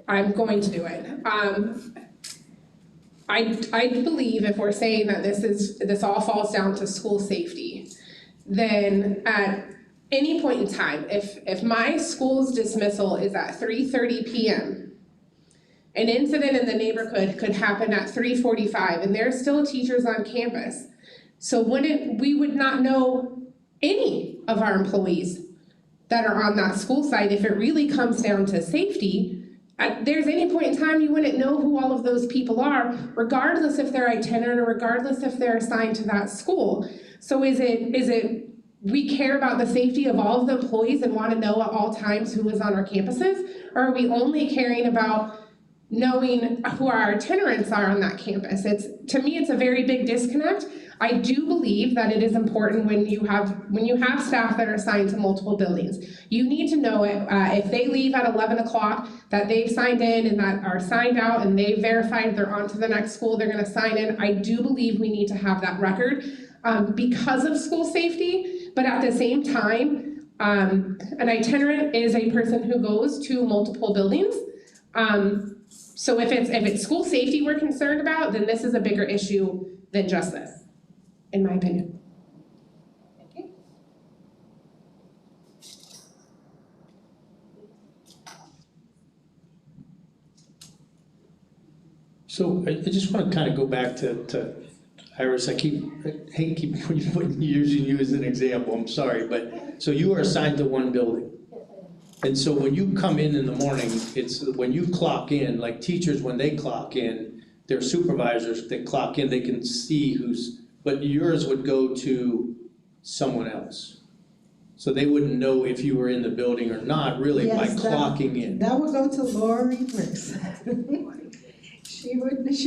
I'm going to do it. I believe if we're saying that this all falls down to school safety, then at any point in time, if my school's dismissal is at 3:30 p.m., an incident in the neighborhood could happen at 3:45, and there's still teachers on campus. So we would not know any of our employees that are on that school site if it really comes down to safety. There's any point in time you wouldn't know who all of those people are, regardless if they're itinerant or regardless if they're assigned to that school. So is it we care about the safety of all of the employees and want to know at all times who is on our campuses? Or are we only caring about knowing who our itinerants are on that campus. To me, it's a very big disconnect. I do believe that it is important when you have staff that are assigned to multiple buildings. You need to know if they leave at 11 o'clock, that they've signed in and that are signed out and they verified they're on to the next school, they're gonna sign in. I do believe we need to have that record because of school safety, but at the same time, an itinerant is a person who goes to multiple buildings. So if it's school safety we're concerned about, then this is a bigger issue than just this, in my opinion. Thank you. So I just want to kind of go back to Iris. I hate using you as an example, I'm sorry, but, so you are assigned to one building. And so when you come in the morning, it's, when you clock in, like teachers, when they clock in, their supervisors, they clock in, they can see who's, but yours would go to someone else. So they wouldn't know if you were in the building or not, really, by Yes, clocking in. That would go to Lori Brooks. She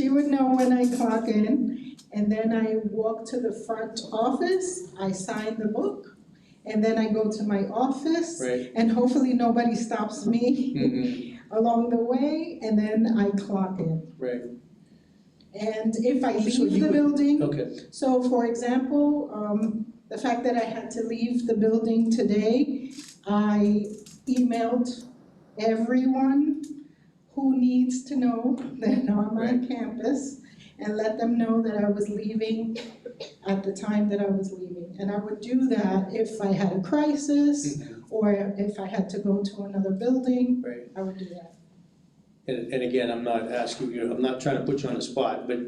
would know when I clock in, and then I walk to the front office, I sign the book, and then I go to my office, Right. and hopefully nobody stops me along the way, and then I clock in. Right. And if I So leave you the would- building, Okay. so for example, the fact that I had to leave the building today, I emailed everyone who needs to know that I'm on campus and let them know that I was leaving at the time that I was leaving. And I would do that if I had a crisis or if I had to go to another building, Right. I would do that. And again, I'm not asking you, I'm not trying to put you on the spot, but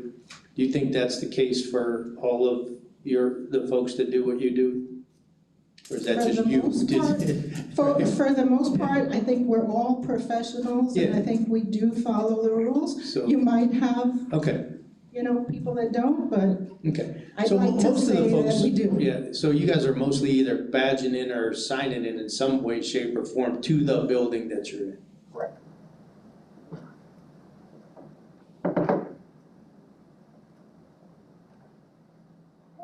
do you think that's the case for all of the folks that do what you do? Or is that For just the you? most part, for the most part, I think we're all professionals and I think we do follow the rules. So, You might have, okay, people that don't, but okay. I'd So like to most of the say folks, that we do. yeah, so you guys are mostly either badging in or signing in some way, shape, or form to the building that you're in. Correct.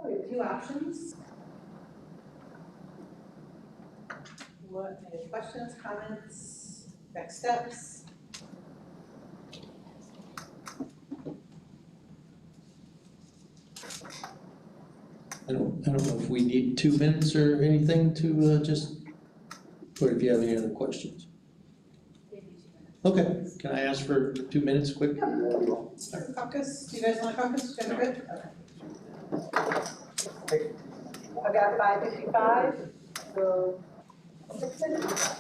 We have two options. Any questions, comments, next steps? I don't know if we need 2 minutes or anything to or if you have any other questions. Okay, can I ask for 2 minutes quick? Caucus, do you guys want caucus? You guys are good? Okay. I've got 5:55, so 6 minutes.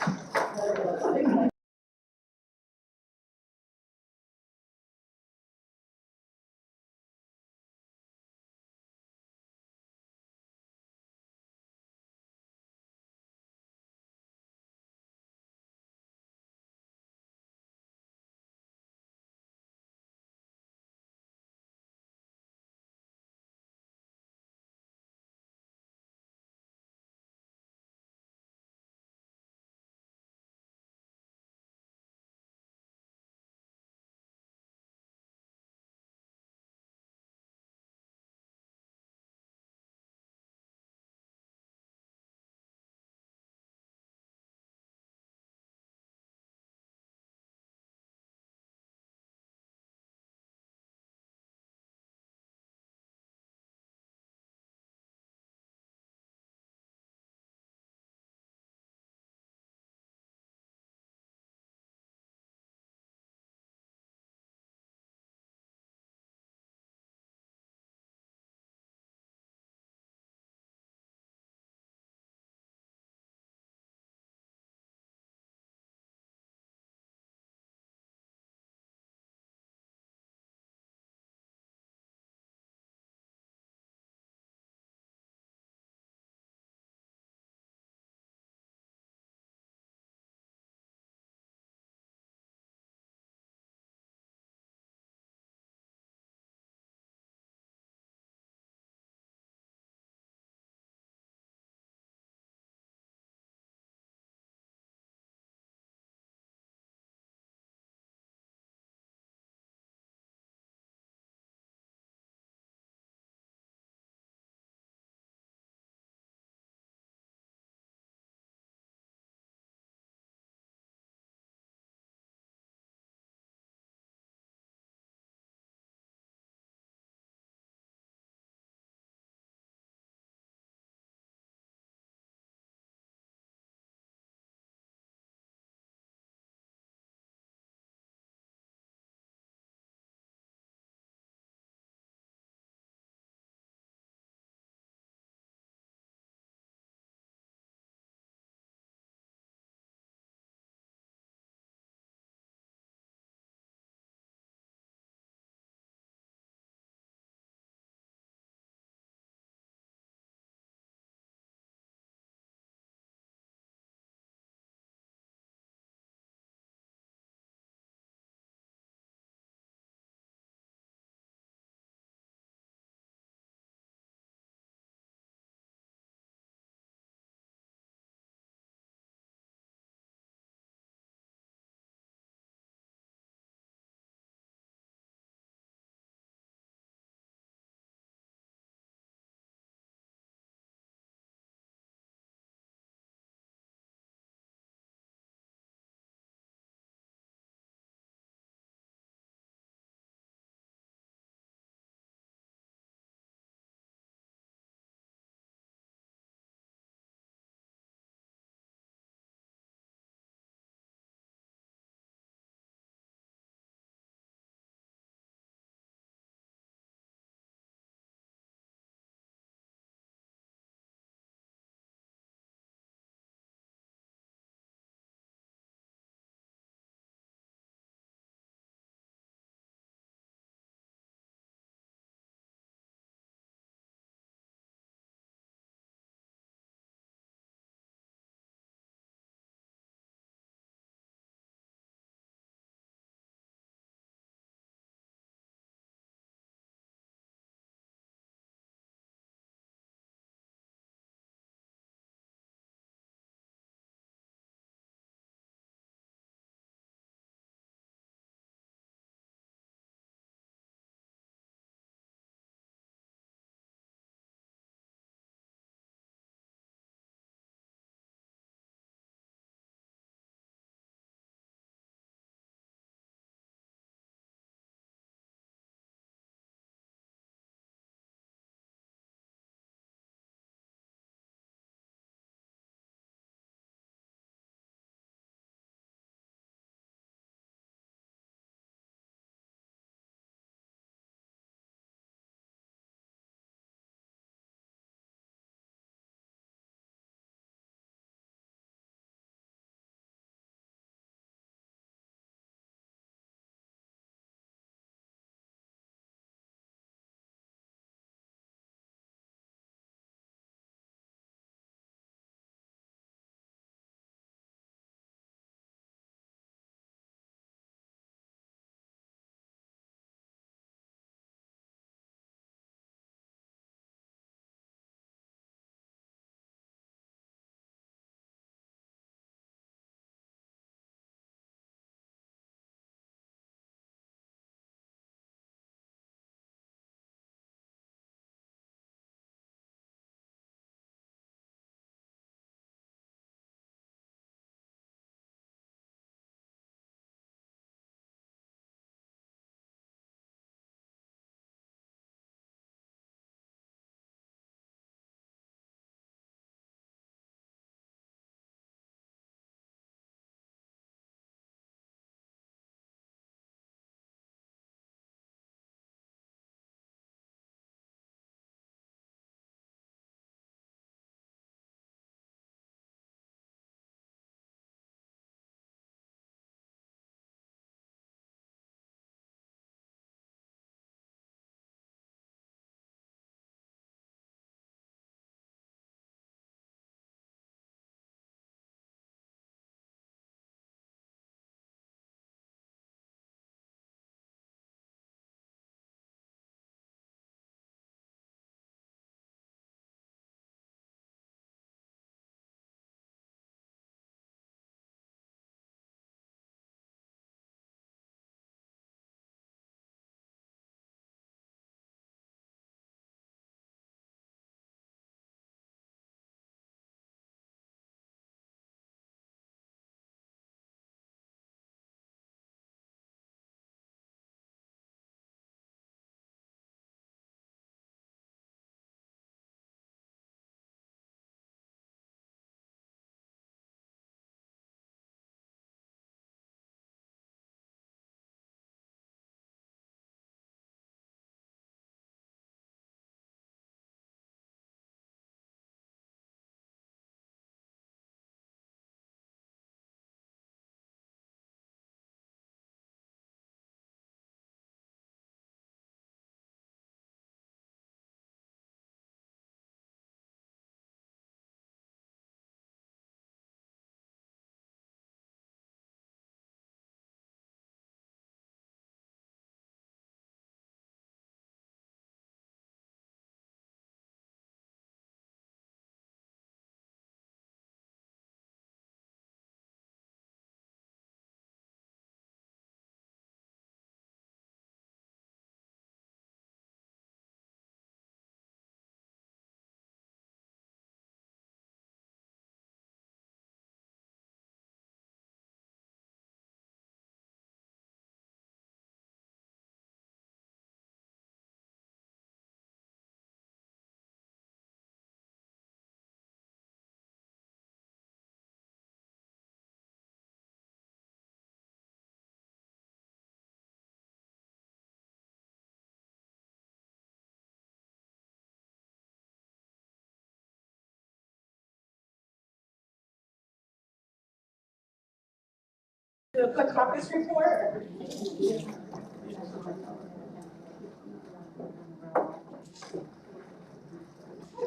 do a quick caucus report.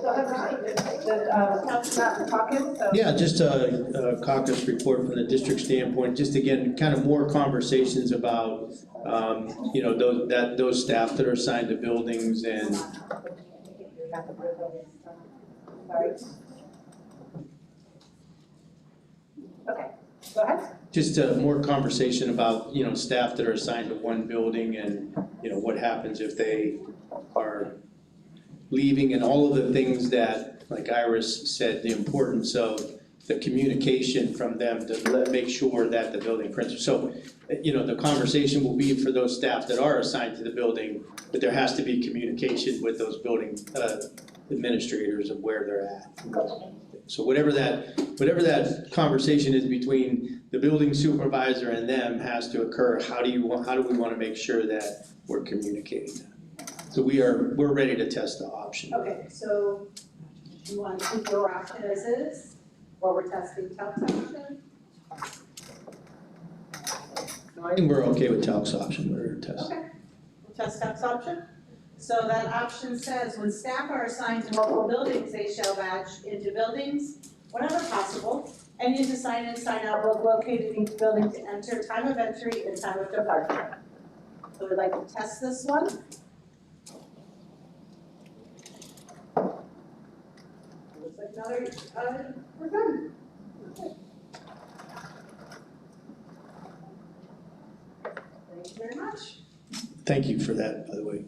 So everybody, the council not caucus, so. Yeah, just a caucus report from the district standpoint, just again, kind of more conversations about, you know, those staff that are assigned to buildings and. Sorry. Okay, go ahead. Just more conversation about, you know, staff that are assigned to one building and, you know, what happens if they are leaving and all of the things that, like Iris said, the importance of the communication from them to make sure that the building principal. So, you know, the conversation will be for those staff that are assigned to the building, but there has to be communication with those building administrators of where they're at. So whatever that conversation is between the building supervisor and them has to occur. How do we want to make sure that we're communicating that? So we're ready to test the option. Okay, so you want to keep your option as is, while we're testing TALC option? I think we're okay with TALC's option, we're testing. Okay, we'll test TALC's option. So that option says, when staff are assigned to multiple buildings, they shall badge into buildings whenever possible, and use a sign in, sign out book located in each building to enter time of entry and time of departure. So we'd like to test this one. Looks like another, we're done. Okay. Thank you very much. Thank you for that, by the way.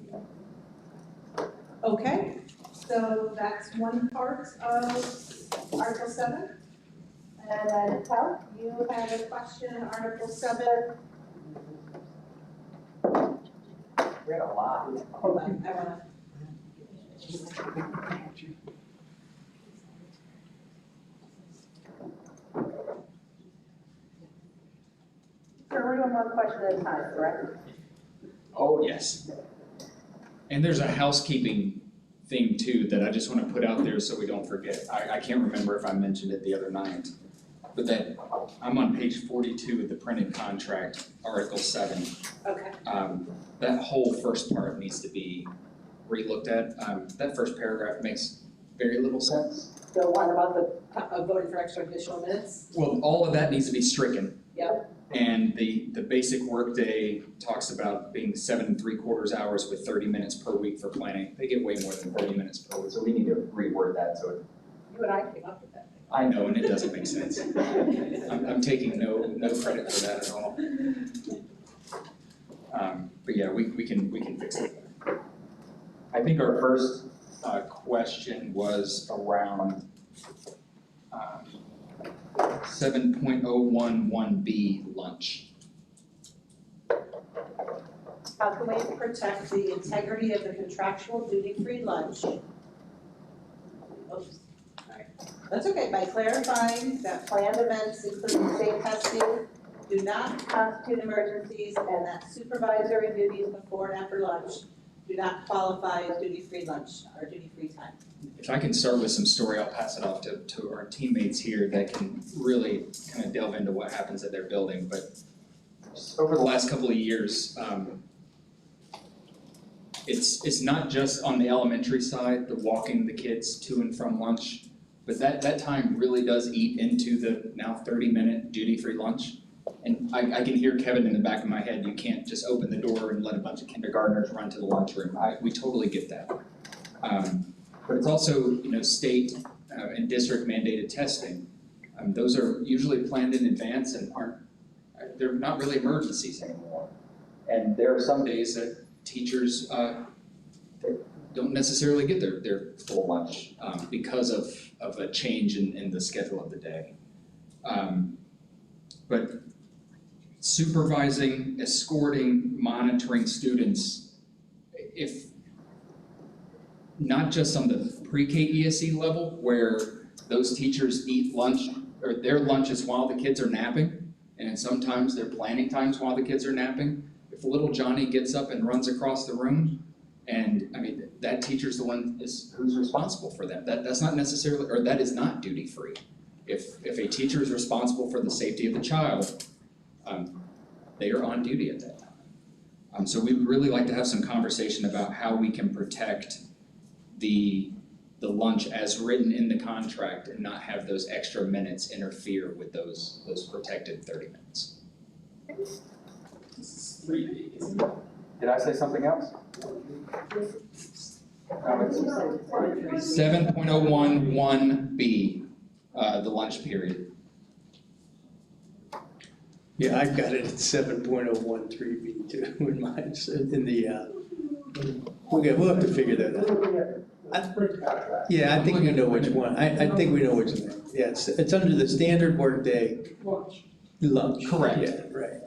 Okay, so that's one part of Article 7. And then TALC, you had a question on Article 7. We had a lot. Hold on, I wanna. So we're doing one question at a time, correct? Oh, yes. And there's a housekeeping thing too that I just want to put out there so we don't forget. I can't remember if I mentioned it the other night, but that I'm on page 42 of the printed contract, Article 7. Okay. That whole first part needs to be re-looked at. That first paragraph makes very little sense. The one about the voting for extra additional minutes? Well, all of that needs to be stricken. Yep. And the basic workday talks about being 7 3/4 hours with 30 minutes per week for planning. They get way more than 30 minutes per week. So we need to reword that, so it. You and I came up with that. I know, and it doesn't make sense. I'm taking no credit for that at all. But yeah, we can fix it. I think our first question was around 7.011B lunch. How can we protect the integrity of the contractual duty-free lunch? Oops, sorry. That's okay, by clarifying that planned events including safe testing do not constitute emergencies and that supervisory duties before and after lunch do not qualify as duty-free lunch or duty-free time. If I can start with some story, I'll pass it off to our teammates here that can really kind of delve into what happens at their building. But over the last couple of years, it's not just on the elementary side, the walking the kids to and from lunch, but that time really does eat into the now 30-minute duty-free lunch. And I can hear Kevin in the back of my head, you can't just open the door and let a bunch of kindergartners run to the lunchroom. We totally get that. But it's also, state and district mandated testing. Those are usually planned in advance and they're not really emergencies anymore. And there are some days that teachers don't necessarily get their full lunch because of a change in the schedule of the day. But supervising, escorting, monitoring students, if not just on the pre-K ESE level where those teachers eat lunch or their lunches while the kids are napping, and sometimes they're planning times while the kids are napping. If little Johnny gets up and runs across the room, and that teacher's the one who's responsible for that. That's not necessarily, or that is not duty free. If a teacher is responsible for the safety of the child, they are on duty at that time. So we would really like to have some conversation about how we can protect the lunch as written in the contract and not have those extra minutes interfere with those protected 30 minutes. Did I say something else? 7.011B, the lunch period. Yeah, I've got it at 7.013B too in mine, so in the, we'll have to figure that out. Yeah, I think we know which one, I think we know which one. Yeah, it's under the standard workday lunch. Correct. Yeah, right.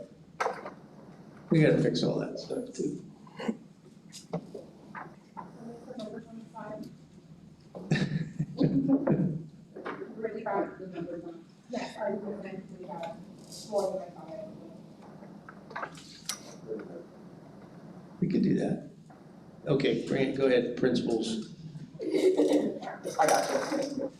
We gotta fix all that stuff too. We could do that. Okay, Grant, go ahead, principals. I got you.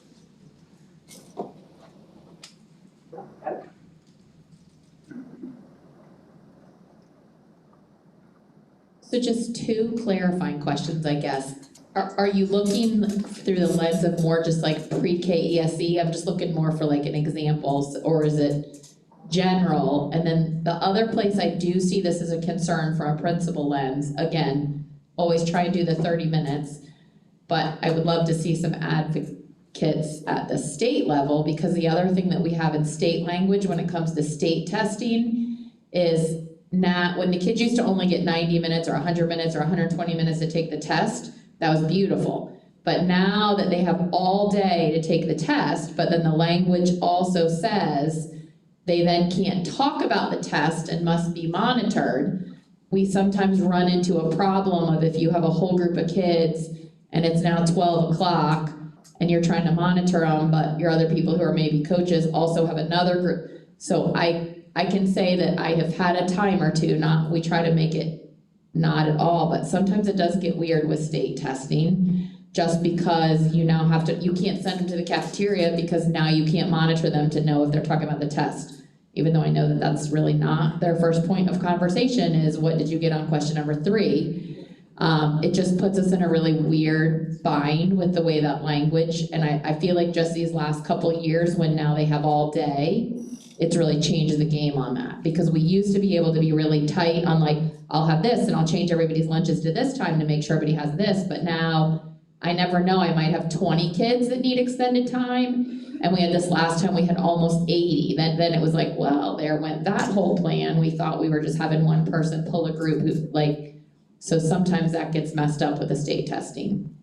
So just two clarifying questions, I guess. Are you looking through the lens of more just like pre-K ESE? I'm just looking more for like an example, or is it general? And then the other place I do see this as a concern from a principal lens, again, always try and do the 30 minutes, but I would love to see some advocates at the state level, because the other thing that we have in state language when it comes to state testing is not, when the kids used to only get 90 minutes or 100 minutes or 120 minutes to take the test, that was beautiful. But now that they have all day to take the test, but then the language also says they then can't talk about the test and must be monitored, we sometimes run into a problem of if you have a whole group of kids and it's now 12 o'clock and you're trying to monitor them, but your other people who are maybe coaches also have another group. So I can say that I have had a time or two, we try to make it not at all, but sometimes it does get weird with state testing, just because you now have to, you can't send them to the cafeteria because now you can't monitor them to know if they're talking about the test. Even though I know that that's really not their first point of conversation is, what did you get on question number 3? It just puts us in a really weird bind with the way that language, and I feel like just these last couple years when now they have all day, it's really changed the game on that, because we used to be able to be really tight on like, I'll have this and I'll change everybody's lunches to this time to make sure everybody has this, but now I never know, I might have 20 kids that need extended time, and we had this last time we had almost 80, then it was like, well, there went that whole plan, we thought we were just having one person pull a group who like, so sometimes that gets messed up with the state testing.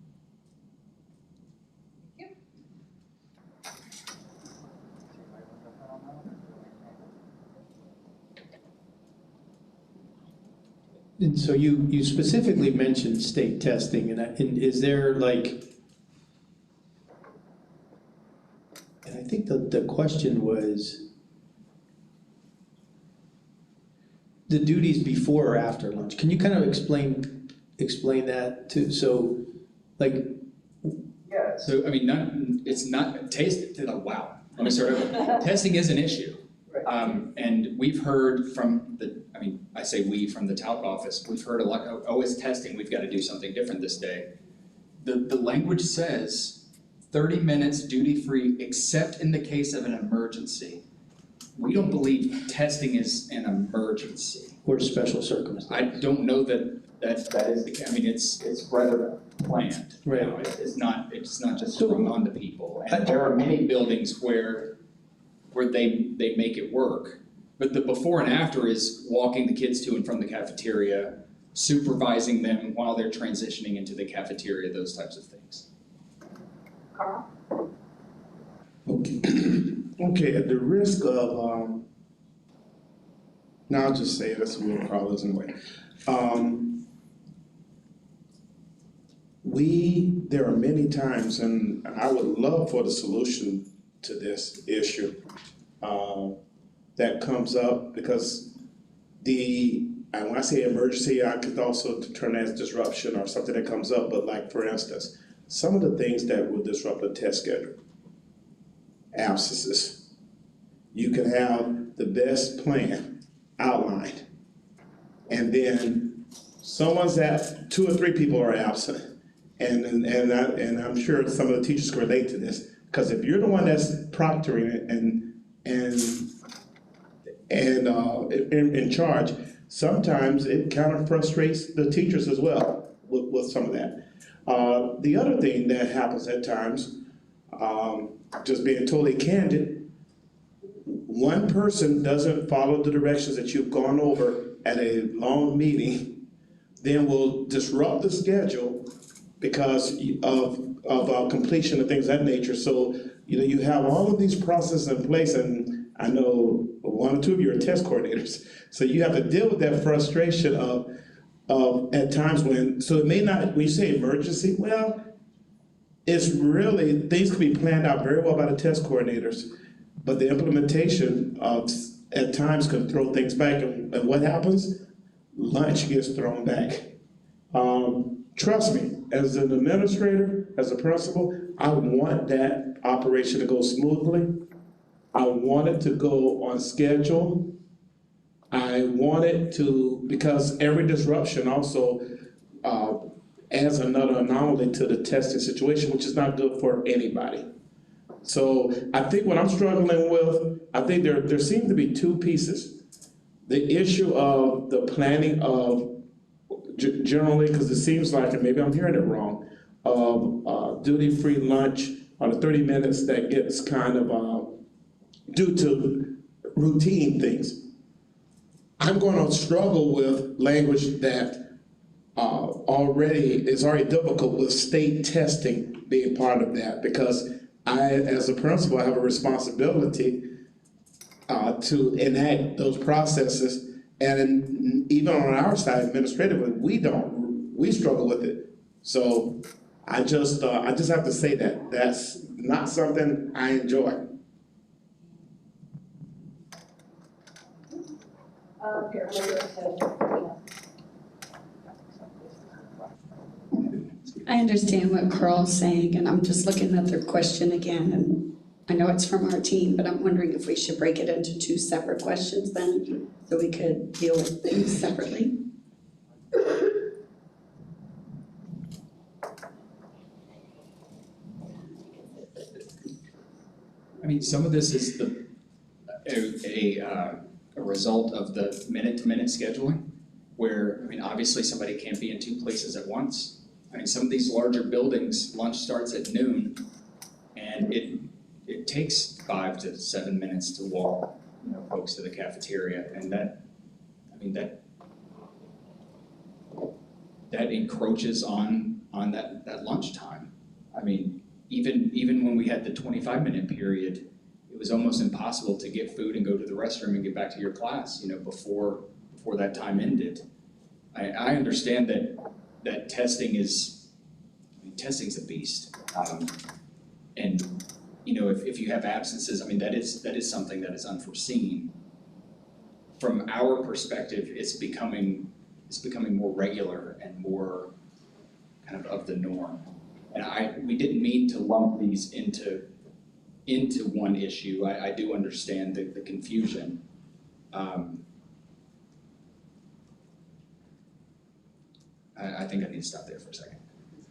And so you specifically mentioned state testing, and is there like, and I think the question was the duties before or after lunch. Can you kind of explain that too? So like, Yeah. So, I mean, it's not, wow, let me start over. Testing is an issue. And we've heard from I say we from the TALC office, we've heard a lot, oh, it's testing, we've got to do something different this day. The language says 30 minutes duty-free except in the case of an emergency. We don't believe testing is an emergency. or special circumstances? I don't know that is, I mean, it's rather planned. Right. You know, it's not just thrown onto people. And there are many buildings where they make it work. But the before and after is walking the kids to and from the cafeteria, supervising them while they're transitioning into the cafeteria, those types of things. Carl? Okay, at the risk of, now I'll just say this, we'll call this anyway. There are many times, and I would love for the solution to this issue that comes up, because and when I say emergency, I could also turn that as disruption or something that comes up, but like, for instance, some of the things that will disrupt the test schedule. Absences. You can have the best plan, outlined. And then someone's at, 2 or 3 people are absent. And I'm sure some of the teachers can relate to this, because if you're the one that's proctoring it and in charge, sometimes it kind of frustrates the teachers as well with some of that. The other thing that happens at times, just being totally candid, one person doesn't follow the directions that you've gone over at a long meeting, then will disrupt the schedule because of completion and things of that nature. So, you have all of these processes in place, and I know 1 or 2 of you are test coordinators. So you have to deal with that frustration of at times so it may not, when you say emergency, well, it's really, things can be planned out very well by the test coordinators, but the implementation at times can throw things back, and what happens? Lunch gets thrown back. Trust me, as an administrator, as a principal, I want that operation to go smoothly. I want it to go on schedule. I want it to, because every disruption also adds another anomaly to the testing situation, which is not good for anybody. So I think what I'm struggling with, I think there seem to be 2 pieces. The issue of the planning of generally, because it seems like, and maybe I'm hearing it wrong, of duty-free lunch on the 30 minutes that gets kind of due to routine things. I'm going to struggle with language that is already difficult with state testing being part of that, because I, as a principal, have a responsibility to enact those processes. And even on our side, administratively, we struggle with it. So I just have to say that that's not something I enjoy. I understand what Carl's saying, and I'm just looking at their question again, and I know it's from our team, but I'm wondering if we should break it into 2 separate questions then, so we could deal with things separately. I mean, some of this is a result of the minute-to-minute scheduling, where, I mean, obviously somebody can't be in 2 places at once. I mean, some of these larger buildings, lunch starts at noon, and it takes 5 to 7 minutes to walk, folks to the cafeteria, and that encroaches on that lunchtime. I mean, even when we had the 25-minute period, it was almost impossible to get food and go to the restroom and get back to your class, before that time ended. I understand that testing's a beast. And if you have absences, I mean, that is something that is unforeseen. From our perspective, it's becoming more regular and more kind of the norm. And we didn't mean to lump these into one issue. I do understand the confusion. I think I need to stop there for a second.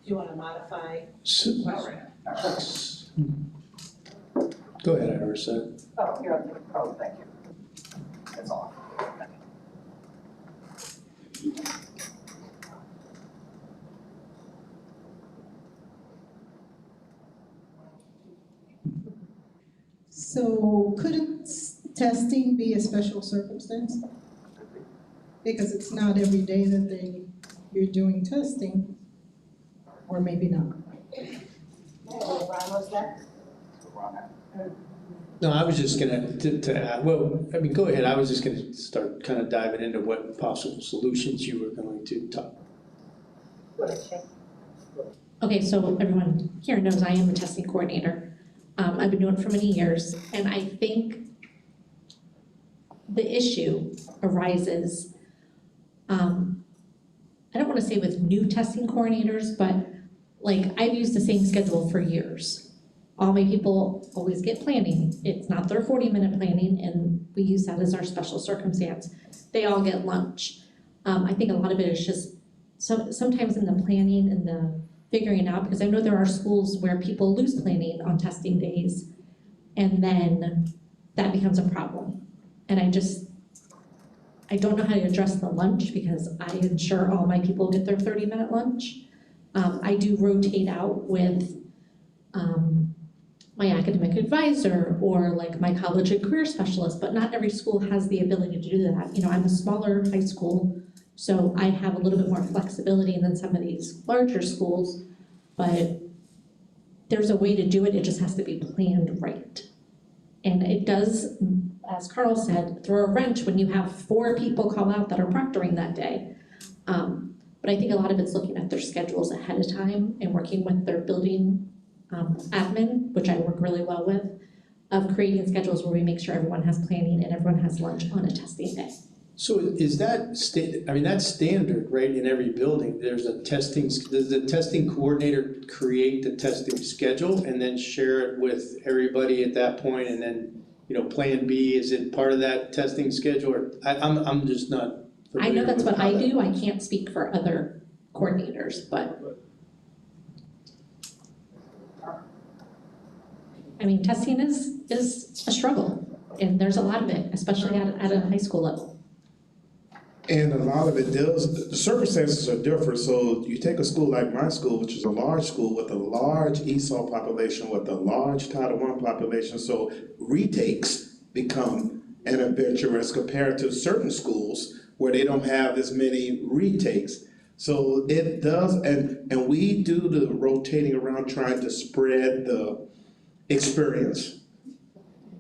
Do you want to modify? Not right now. Go ahead, Iris. Oh, you're okay. Oh, thank you. That's all. So couldn't testing be a special circumstance? Because it's not every day that you're doing testing, or maybe not. Ron was that? No, I was just gonna, to add, well, I mean, go ahead, I was just gonna start kind of diving into what possible solutions you were going to talk. Okay, so everyone here knows I am a testing coordinator. I've been doing it for many years, and I think the issue arises, I don't wanna say with new testing coordinators, but like I've used the same schedule for years. all my people always get planning. It's not their 40-minute planning, and we use that as our special circumstance. They all get lunch. I think a lot of it is just sometimes in the planning and the figuring out, because I know there are schools where people lose planning on testing days, and then that becomes a problem. And I don't know how to address the lunch, because I ensure all my people get their 30-minute lunch. I do rotate out with my academic advisor or like my college and career specialist, but not every school has the ability to do that. You know, I'm a smaller high school, so I have a little bit more flexibility than some of these larger schools, but there's a way to do it, it just has to be planned right. And it does, as Carl said, throw a wrench when you have 4 people call out that are proctoring that day. But I think a lot of it's looking at their schedules ahead of time and working with their building admin, which I work really well with, of creating schedules where we make sure everyone has planning and everyone has lunch on a testing day. So is that that's standard, right, in every building? Does the testing coordinator create the testing schedule and then share it with everybody at that point, and then, you know, plan B, is it part of that testing schedule? Or I'm just not familiar. I know that's with what I do, I can't speak for other coordinators, but I mean, testing is a struggle, and there's a lot of it, especially at a high school level. And a lot of it does, the circumstances are different. So you take a school like my school, which is a large school with a large ESOL population, with a large Title I population. So retakes become an adventure as compared to certain schools where they don't have as many retakes. So it does, and we do the rotating around trying to spread the experience.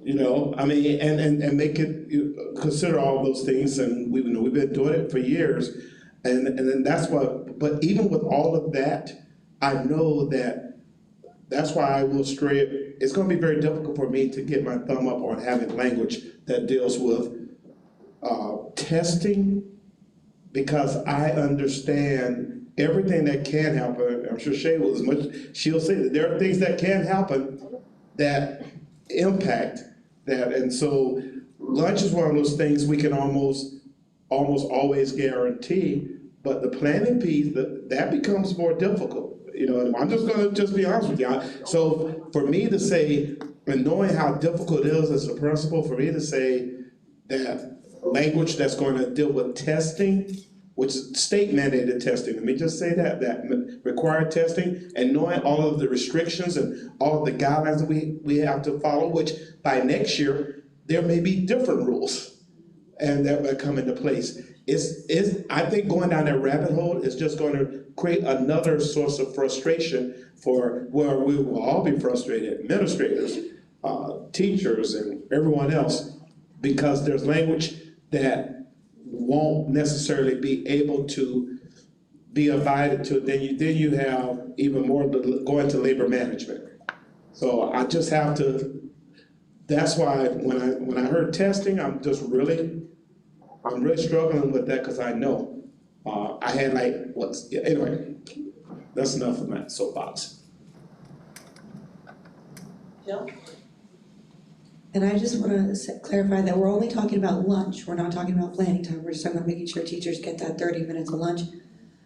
You know, I mean, and make it, consider all those things, and we've been doing it for years, and then that's what, but even with all of that, I know that's why I will stray, it's gonna be very difficult for me to get my thumb up on having language that deals with testing, because I understand everything that can happen. I'm sure Shay will, she'll say that there are things that can happen that impact that, and so lunch is one of those things we can almost always guarantee, but the planning piece, that becomes more difficult. You know, and I'm just gonna be honest with you. So for me to say, and knowing how difficult it is as a principal, for me to say that language that's going to deal with testing, which is state mandated testing, let me just say that required testing, and knowing all of the restrictions and all of the guidelines that we have to follow, which by next year, there may be different rules and that will come into place. I think going down that rabbit hole is just going to create another source of frustration for where we will all be frustrated, administrators, teachers, and everyone else, because there's language that won't necessarily be able to be abided to. Then you have even more going to labor management. So I just have to, that's why when I heard testing, I'm really struggling with that, because I know I had anyway, that's enough of my soapbox. Jill? And I just want to clarify that we're only talking about lunch, we're not talking about planning time, we're just talking about making sure teachers get that 30 minutes of lunch.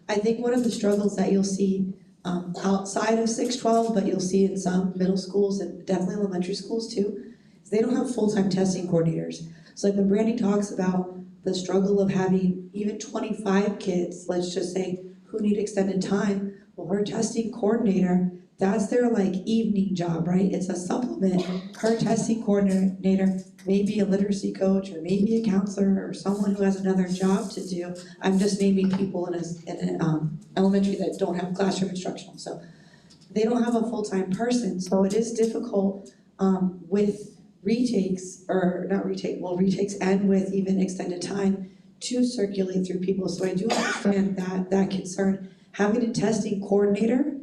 I think one of the struggles that you'll see outside of 612, but you'll see in some middle schools and definitely elementary schools too, is they don't have full-time testing coordinators. So like when Brandy talks about the struggle of having even 25 kids, let's just say, who need extended time, well, her testing coordinator, that's their like evening job, right? It's a supplement. Her testing coordinator may be a literacy coach, or maybe a counselor, or someone who has another job to do. I'm just naming people in an elementary that don't have classroom instructional. So they don't have a full-time person. So it is difficult with retakes, or not retake, well, retakes and with even extended time to circulate through people. So I do understand that concern. Having a testing coordinator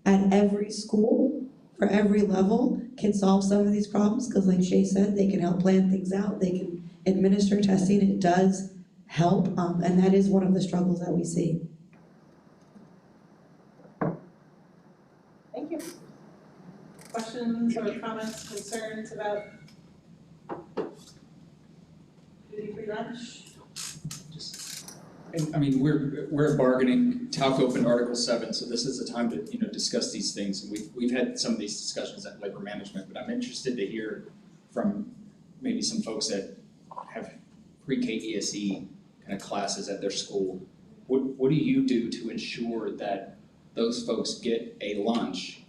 at every school for every level can solve some of these problems, because like Shay said, they can help plan things out, they can administer testing, it does help, and that is one of the struggles that we see. Thank you. questions or comments, concerns about duty-free lunch? And I mean, we're bargaining, TALC opened Article 7, so this is the time to, discuss these things. And we've had some of these discussions at labor management, but I'm interested to hear from maybe some folks that have pre-K ESE kind of classes at their school. What do you do to ensure that those folks get a lunch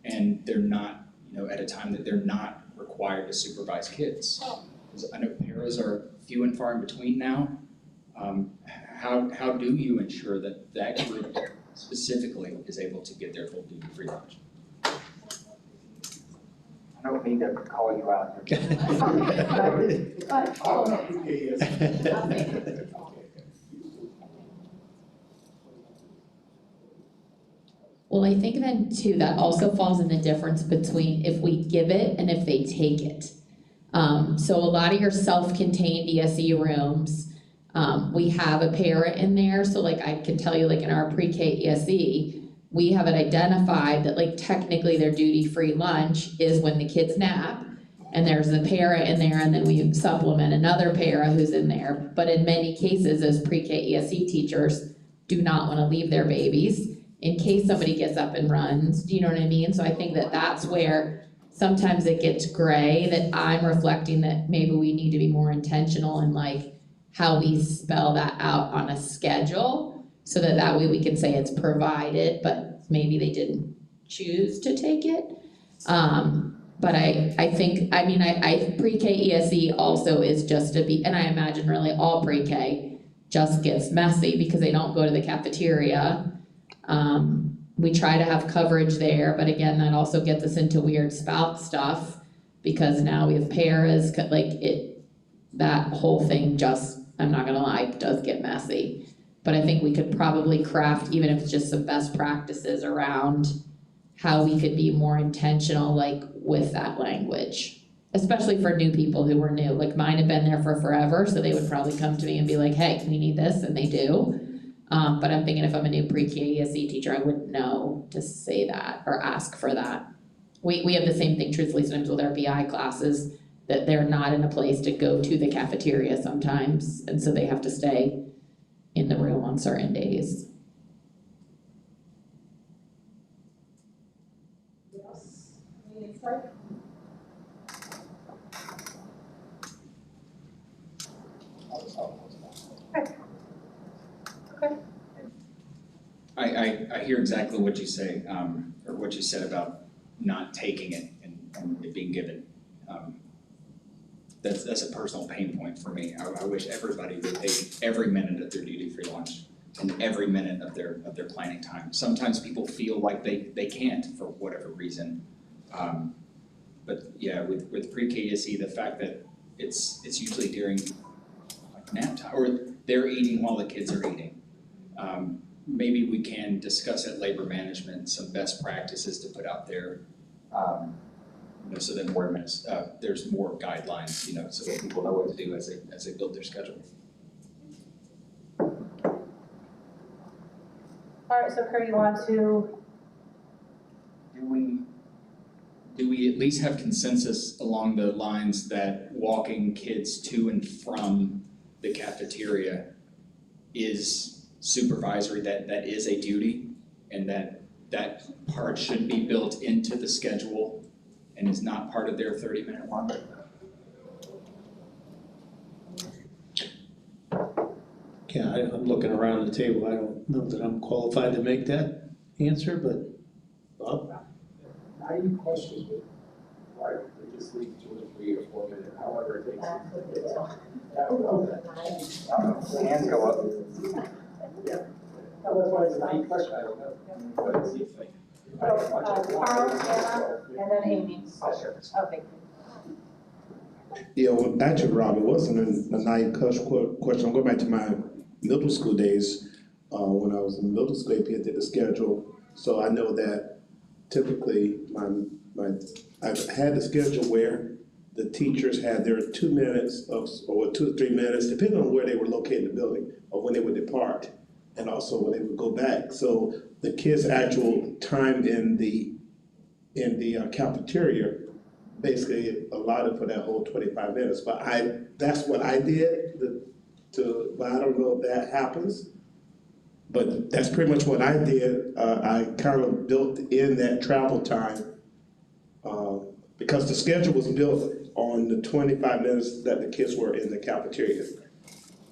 and they're not, at a time that they're not required to supervise kids? Because I know paras are few and far in between now. How do you ensure that that group specifically is able to get their full duty-free lunch? I don't mean to call you out here. Well, I think then too, that also falls in the difference between if we give it and if they take it. So a lot of your self-contained ESE rooms, we have a para in there, so like I can tell you, like in our pre-K ESE, we have it identified that like technically their duty-free lunch is when the kids nap, and there's a para in there, and then we supplement another para who's in there. But in many cases, as pre-K ESE teachers do not want to leave their babies in case somebody gets up and runs, do you know what I mean? So I think that that's where sometimes it gets gray, that I'm reflecting that maybe we need to be more intentional in like how we spell that out on a schedule, so that that way we can say it's provided, but maybe they didn't choose to take it. But I think, I pre-K ESE also is just to be, and I imagine really all pre-K just gets messy because they don't go to the cafeteria. We try to have coverage there, but again, that also gets us into weird spout stuff because now we have paras, that whole thing just, I'm not gonna lie, does get messy. But I think we could probably craft, even if it's just some best practices around how we could be more intentional, like with that language. Especially for new people who were new, like mine have been there for forever, so they would probably come to me and be like, hey, we need this, and they do. But I'm thinking if I'm a new pre-K ESE teacher, I wouldn't know to say that or ask for that. We have the same thing truthfully sometimes with our BI classes, that they're not in a place to go to the cafeteria sometimes, and so they have to stay in the room on certain days. Yes. Any insight? I hear exactly what you say, or what you said about not taking it and it being given. That's a personal pain point for me. I wish everybody would take every minute of their duty-free lunch and every minute of their planning time. Sometimes people feel like they can't for whatever reason. But yeah, with pre-K ESE, the fact that it's usually during like nap time, or they're eating while the kids are eating. Maybe we can discuss at labor management some best practices to put out there, so that there's more guidelines, so that people know what to do as they build their schedule. All right, so Kurt, you want to? Do we at least have consensus along the lines that walking kids to and from the cafeteria is supervisory, that is a duty, and that part should be built into the schedule and is not part of their 30-minute lunch? Yeah, I'm looking around the table, I don't know that I'm qualified to make that answer, but Bob? How do you question it? Why they just leave 2 or 3 or 4 minutes, however it takes. Hands go up. Yeah. No, that's why it's a nice question, I don't know. What is the thing? Carl, Anna, and then Amy. Okay. Yeah, well, actually, Rob, it wasn't a naive question. I'm going back to my middle school days. When I was in middle school, AP did the schedule. So I know that typically I've had the schedule where the teachers had their 2 minutes or 2 to 3 minutes, depending on where they were located in the building, of when they would depart, and also when they would go back. So the kids' actual time in the in the cafeteria, basically allotted for that whole 25 minutes. But that's what I did, but I don't know if that happens. But that's pretty much what I did. I kind of built in that travel time because the schedule was built on the 25 minutes that the kids were in the cafeteria.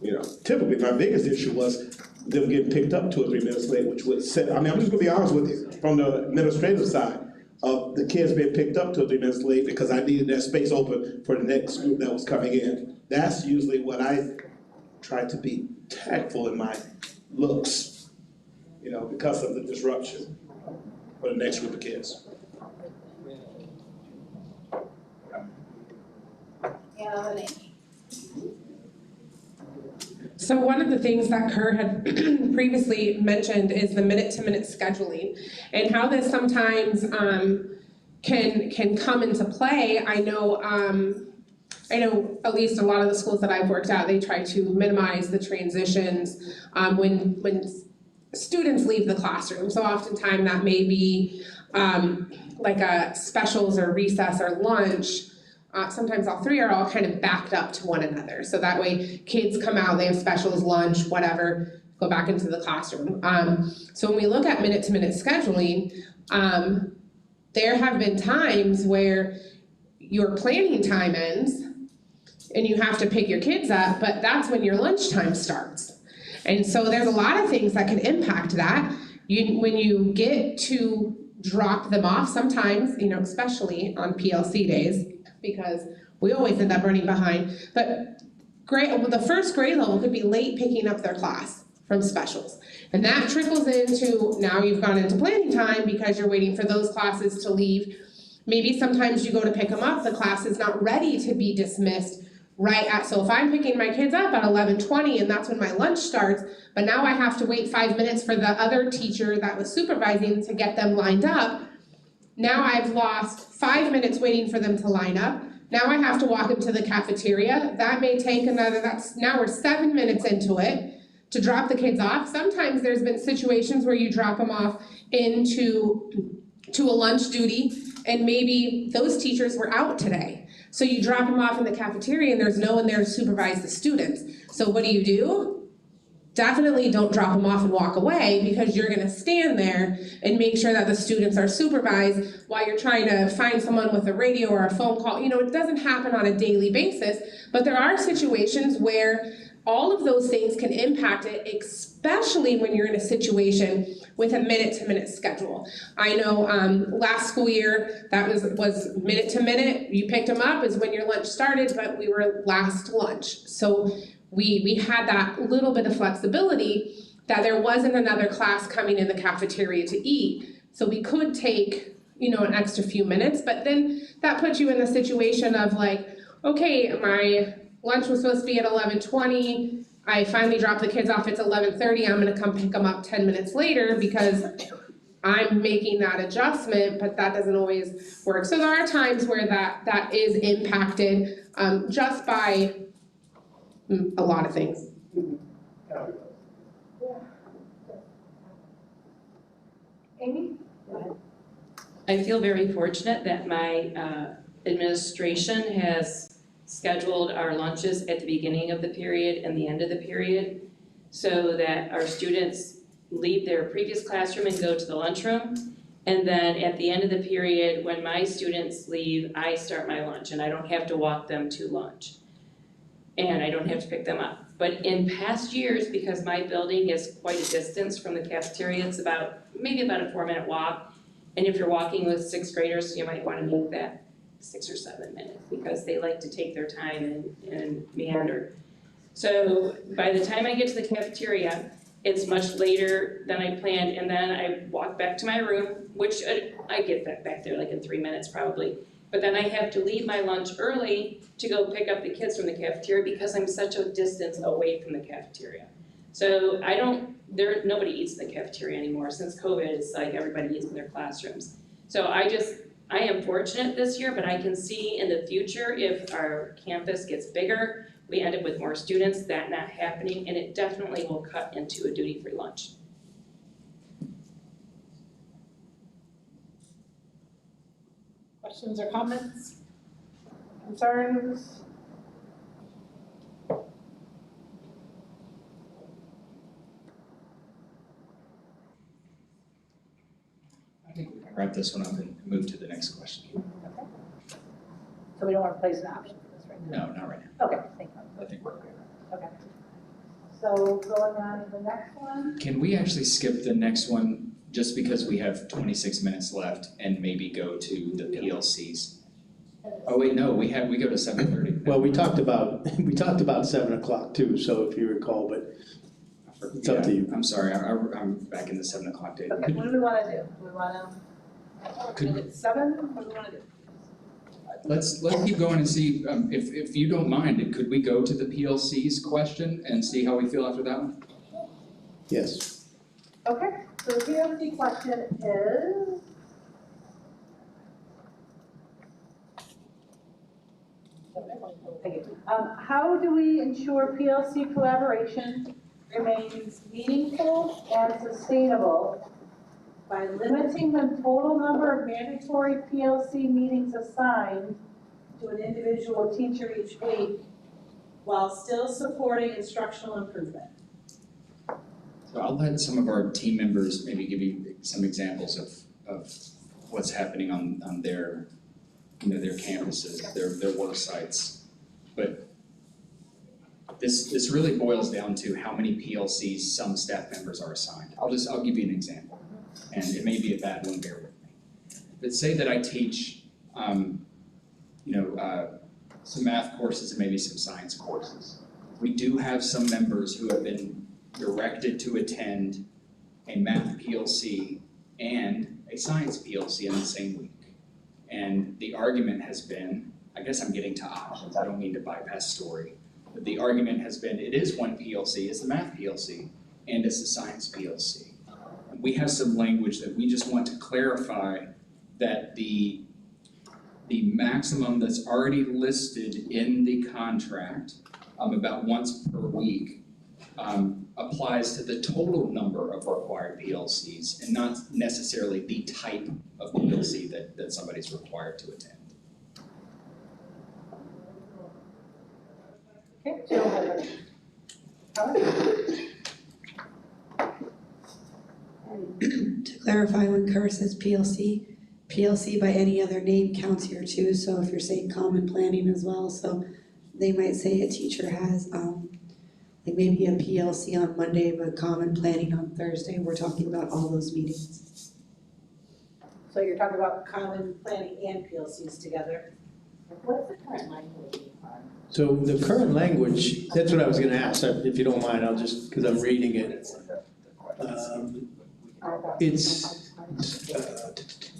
You know, typically my biggest issue was them getting picked up 2 or 3 minutes late, which would set, I mean, I'm just gonna be honest with you, from the administrative side of the kids being picked up 2 or 3 minutes late because I needed that space open for the next group that was coming in. That's usually what I try to be tactful in my looks, you know, because of the disruption for the next group of kids. So one of the things that Kerr had previously mentioned is the minute-to-minute scheduling and how this sometimes can come into play. I know at least a lot of the schools that I've worked at, they try to minimize the transitions when students leave the classroom. So oftentimes that may be like a specials or recess or lunch. Sometimes all three are all kind of backed up to one another. So that way kids come out, they have specials, lunch, whatever, go back into the classroom. So when we look at minute-to-minute scheduling, there have been times where your planning time ends and you have to pick your kids up, but that's when your lunchtime starts. And so there's a lot of things that can impact that. When you get to drop them off, sometimes, you know, especially on PLC days, because we always end up running behind. But the first grade level could be late picking up their class from specials. And that trickles into, now you've gone into planning time because you're waiting for those classes to leave. Maybe sometimes you go to pick them up, the class is not ready to be dismissed so if I'm picking my kids up at 11:20 and that's when my lunch starts, but now I have to wait 5 minutes for the other teacher that was supervising to get them lined up. Now I've lost 5 minutes waiting for them to line up. Now I have to walk them to the cafeteria. That may take now we're 7 minutes into it to drop the kids off. Sometimes there's been situations where you drop them off into a lunch duty and maybe those teachers were out today. So you drop them off in the cafeteria and there's no one there to supervise the students. So what do? Definitely don't drop them off and walk away because you're gonna stand there and make sure that the students are supervised while you're trying to find someone with a radio or a phone call. You know, it doesn't happen on a daily basis, but there are situations where all of those things can impact it, especially when you're in a situation with a minute-to-minute schedule. I know last school year, that was minute-to-minute. You picked them up is when your lunch started, but we were last lunch. So we had that little bit of flexibility that there wasn't another class coming in the cafeteria to eat. So we could take, you know, an extra few minutes, but then that puts you in the situation of like, okay, my lunch was supposed to be at 11:20. I finally dropped the kids off, it's 11:30. I'm gonna come pick them up 10 minutes later because I'm making that adjustment, but that doesn't always work. So there are times where that is impacted just by a lot of things. Amy? I feel very fortunate that my administration has scheduled our lunches at the beginning of the period and the end of the period so that our students leave their previous classroom and go to the lunchroom. And then at the end of the period, when my students leave, I start my lunch and I don't have to walk them to lunch. And I don't have to pick them up. But in past years, because my building is quite a distance from the cafeteria, it's maybe about a 4-minute walk. And if you're walking with 6th graders, you might want to make that 6 or 7 minutes because they like to take their time and meander. So by the time I get to the cafeteria, it's much later than I planned, and then I walk back to my room, which I get back there like in 3 minutes probably. But then I have to leave my lunch early to go pick up the kids from the cafeteria because I'm such a distance away from the cafeteria. So nobody eats in the cafeteria anymore. Since COVID, it's like everybody eats in their classrooms. So I am fortunate this year, but I can see in the future if our campus gets bigger, we end up with more students, that not happening, and it definitely will cut into a duty-free lunch. Questions or comments? Concerns? I think we can wrap this one up and move to the next question. So we don't want to place an option for this right now? No, not right now. Okay, thank you. I think we're okay. Okay. So going on to the next one. Can we actually skip the next one just because we have 26 minutes left and maybe go to the PLCs? Oh, wait, no, we go to 7:30. Well, we talked about 7 o'clock too, so if you recall, but it's up to you. I'm sorry, I'm back in the 7 o'clock date. Okay, what do we want to do? Do we want to, Could- is it 7? What do we want to do? Let's keep going and see, if you don't mind, could we go to the PLCs question and see how we feel after that one? Yes. Okay, so the PLC question is. Thank you. How do we ensure PLC collaboration remains meaningful and sustainable by limiting the total number of mandatory PLC meetings assigned to an individual teacher each week while still supporting instructional improvement? So I'll let some of our team members maybe give you some examples of what's happening on their, their campuses, their work sites. But this really boils down to how many PLCs some staff members are assigned. I'll give you an example, and it may be a bad one, bear with me. But say that I teach, some math courses and maybe some science courses. We do have some members who have been directed to attend a math PLC and a science PLC in the same week. And the argument has been, I guess I'm getting to options, I don't mean to bypass story, but the argument has been it is one PLC, it's the math PLC, and it's the science PLC. And we have some language that we just want to clarify that the maximum that's already listed in the contract, about once per week, applies to the total number of required PLCs and not necessarily the type of PLC that somebody's required to attend. Okay, Jill. To clarify, when Kerr says PLC by any other name counts here too, so if you're saying common planning as well, so they might say a teacher has, like maybe a PLC on Monday, but common planning on Thursday, we're talking about all those meetings. So you're talking about common planning and PLCs together. What's the current language on? So the current language, that's what I was gonna ask, if you don't mind, I'll just, because I'm reading it. It's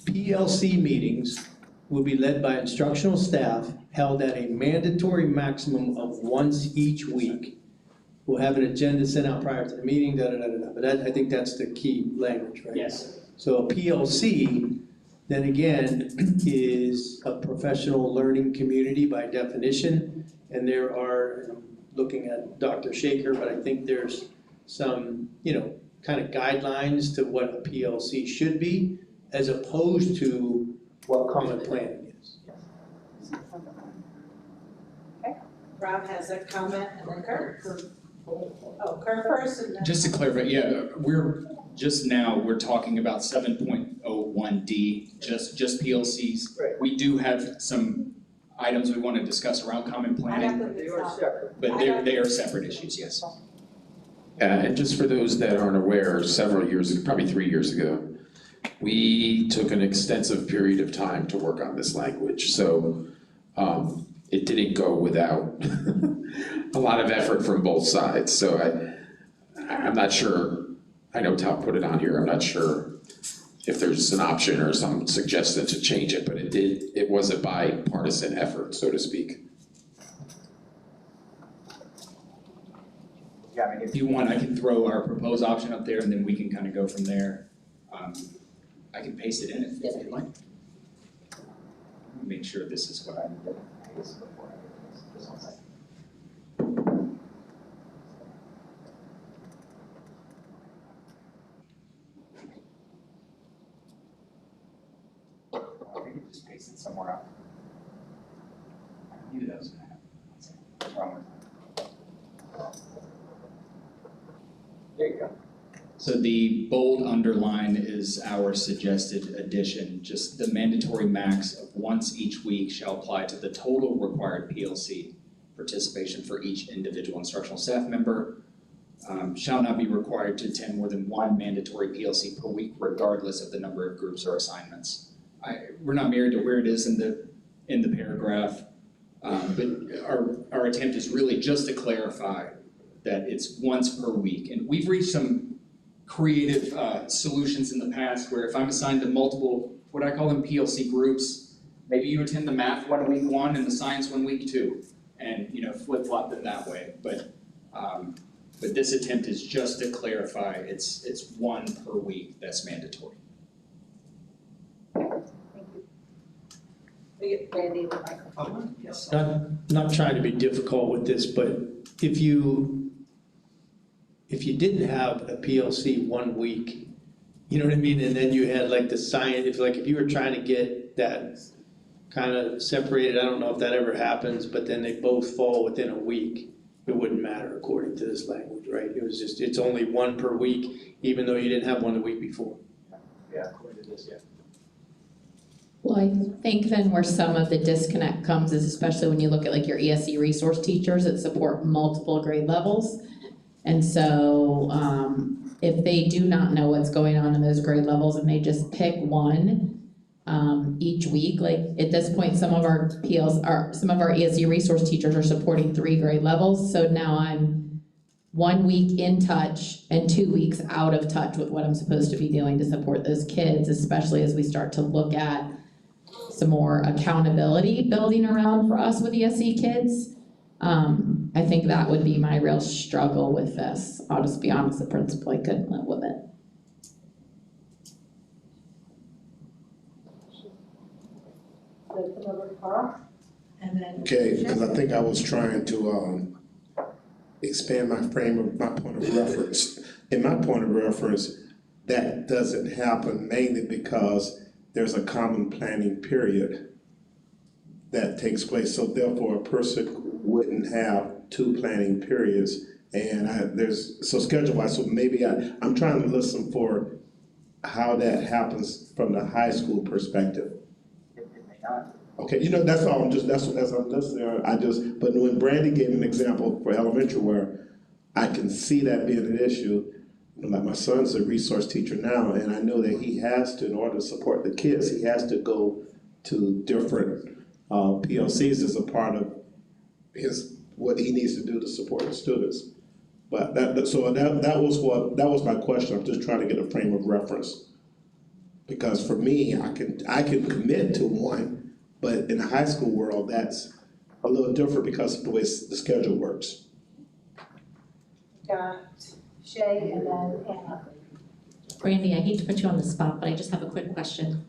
PLC meetings will be led by instructional staff held at a mandatory maximum of once each week. We'll have an agenda sent out prior to the meeting, but that, I think that's the key language, right? Yes. So a PLC, then again, is a professional learning community by definition. And there are, and I'm looking at Dr. Shaker, but I think there's some, kind of guidelines to what a PLC should be, as opposed to what common planning is. Okay, Rob has a comment and then Kurt. Oh, Kurt first and then. Just to clarify, we're talking about 7.01D, just PLCs. Right. We do have some items we want to discuss around common planning, They are separate. but they are separate issues, yes. And just for those that aren't aware, several years ago, probably 3 years ago, we took an extensive period of time to work on this language. So it didn't go without a lot of effort from both sides. So I'm not sure, I know Tal put it on here, I'm not sure if there's an option or some suggestion to change it, but it was a bipartisan effort, so to speak. Yeah, I mean, If you want, I can throw our proposed option up there and then we can kind of go from there. I can paste it in if you'd like. Make sure this is what I need to paste before I get this. Just 1 second. We can just paste it somewhere else. I knew that was gonna happen. What's wrong with that? There you go. So the bold underline is our suggested addition, just the mandatory max of once each week shall apply to the total required PLC participation for each individual instructional staff member. Shall not be required to attend more than one mandatory PLC per week, regardless of the number of groups or assignments. We're not married to where it is in the paragraph, but our attempt is really just to clarify that it's once per week. And we've reached some creative solutions in the past where if I'm assigned to multiple, what I call them PLC groups, maybe you attend the math one week one and the science one week two, and flip-flop it that way. But this attempt is just to clarify it's one per week that's mandatory. Randy, the microphone. Yes. Not trying to be difficult with this, but if you didn't have a PLC 1 week, you know what I mean, and then you had like the science, if you were trying to get that kind of separated, I don't know if that ever happens, but then they both fall within a week, it wouldn't matter according to this language, right? It was just, it's only one per week, even though you didn't have one the week before. Yeah, according to this, yeah. Well, I think then where some of the disconnect comes is especially when you look at like your ESE resource teachers that support multiple grade levels. And so if they do not know what's going on in those grade levels and they just pick one each week, like at this point, some of our ESE resource teachers are supporting 3 grade levels. So now I'm 1 week in touch and 2 weeks out of touch with what I'm supposed to be doing to support those kids, especially as we start to look at some more accountability building around for us with ESE kids. I think that would be my real struggle with this. I'll just be honest, the principal, I couldn't live with it. And then. Okay, because I think I was trying to expand my point of reference. In my point of reference, that doesn't happen mainly because there's a common planning period that takes place. So therefore, a person wouldn't have 2 planning periods. And schedule-wise, so maybe I'm trying to listen for how that happens from the high school perspective. It may not. Okay, that's all, that's as I'm listening, but when Brandy gave an example for elementary where I can see that being an issue, like my son's a resource teacher now, and I know that he has to, in order to support the kids, he has to go to different PLCs as a part of what he needs to do to support the students. But that was my question. I'm just trying to get a frame of reference. Because for me, I can commit to one, but in the high school world, that's a little different because of the way the schedule works. Got Shay and then Hannah. Brandy, I hate to put you on the spot, but I just have a quick question.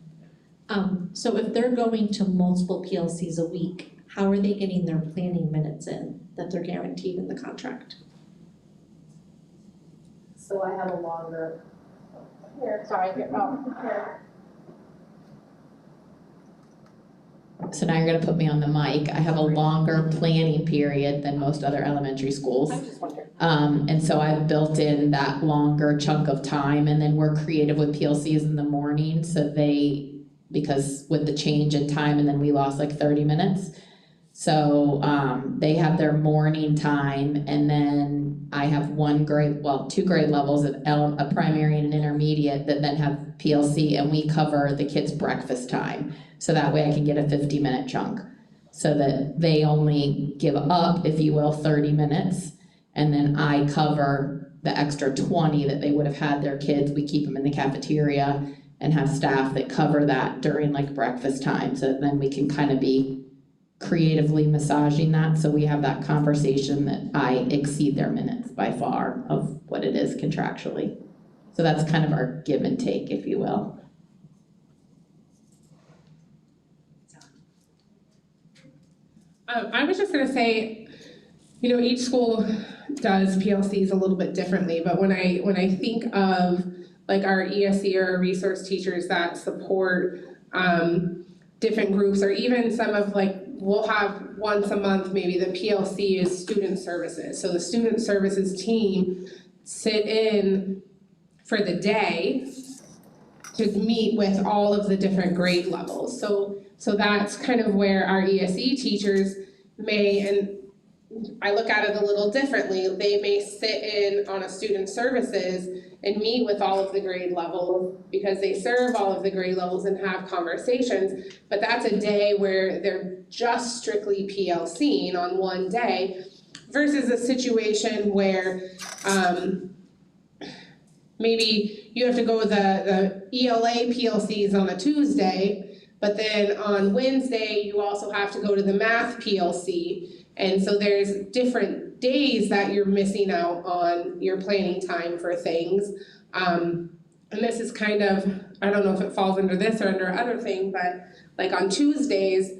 So if they're going to multiple PLCs a week, how are they getting their planning minutes in that they're guaranteed in the contract? So I have a longer, here. So now you're gonna put me on the mic. I have a longer planning period than most other elementary schools. I'm just wondering. And so I've built in that longer chunk of time, and then we're creative with PLCs in the morning, so because with the change in time, and then we lost like 30 minutes. So they have their morning time, and then I have 2 grade levels of a primary and an intermediate that then have PLC, and we cover the kids' breakfast time. So that way I can get a 50-minute chunk, so that they only give up, if you will, 30 minutes, and then I cover the extra 20 that they would have had their kids. We keep them in the cafeteria and have staff that cover that during like breakfast time, so that then we can kind of be creatively massaging that, so we have that conversation that I exceed their minutes by far of what it is contractually. So that's kind of our give and take, if you will. I was just gonna say, each school does PLCs a little bit differently, but when I think of like our ESE or resource teachers that support different groups, or even some of like, we'll have once a month, maybe the PLC is student services. So the student services team sit in for the day to meet with all of the different grade levels. So that's kind of where our ESE teachers may, and I look at it a little differently, they may sit in on a student services and meet with all of the grade levels because they serve all of the grade levels and have conversations, but that's a day where they're just strictly PLCing on one day versus a situation where maybe you have to go the ELA PLCs on a Tuesday, but then on Wednesday, you also have to go to the math PLC. And so there's different days that you're missing out on your planning time for things. And this is kind of, I don't know if it falls under this or under other thing, but like on Tuesdays,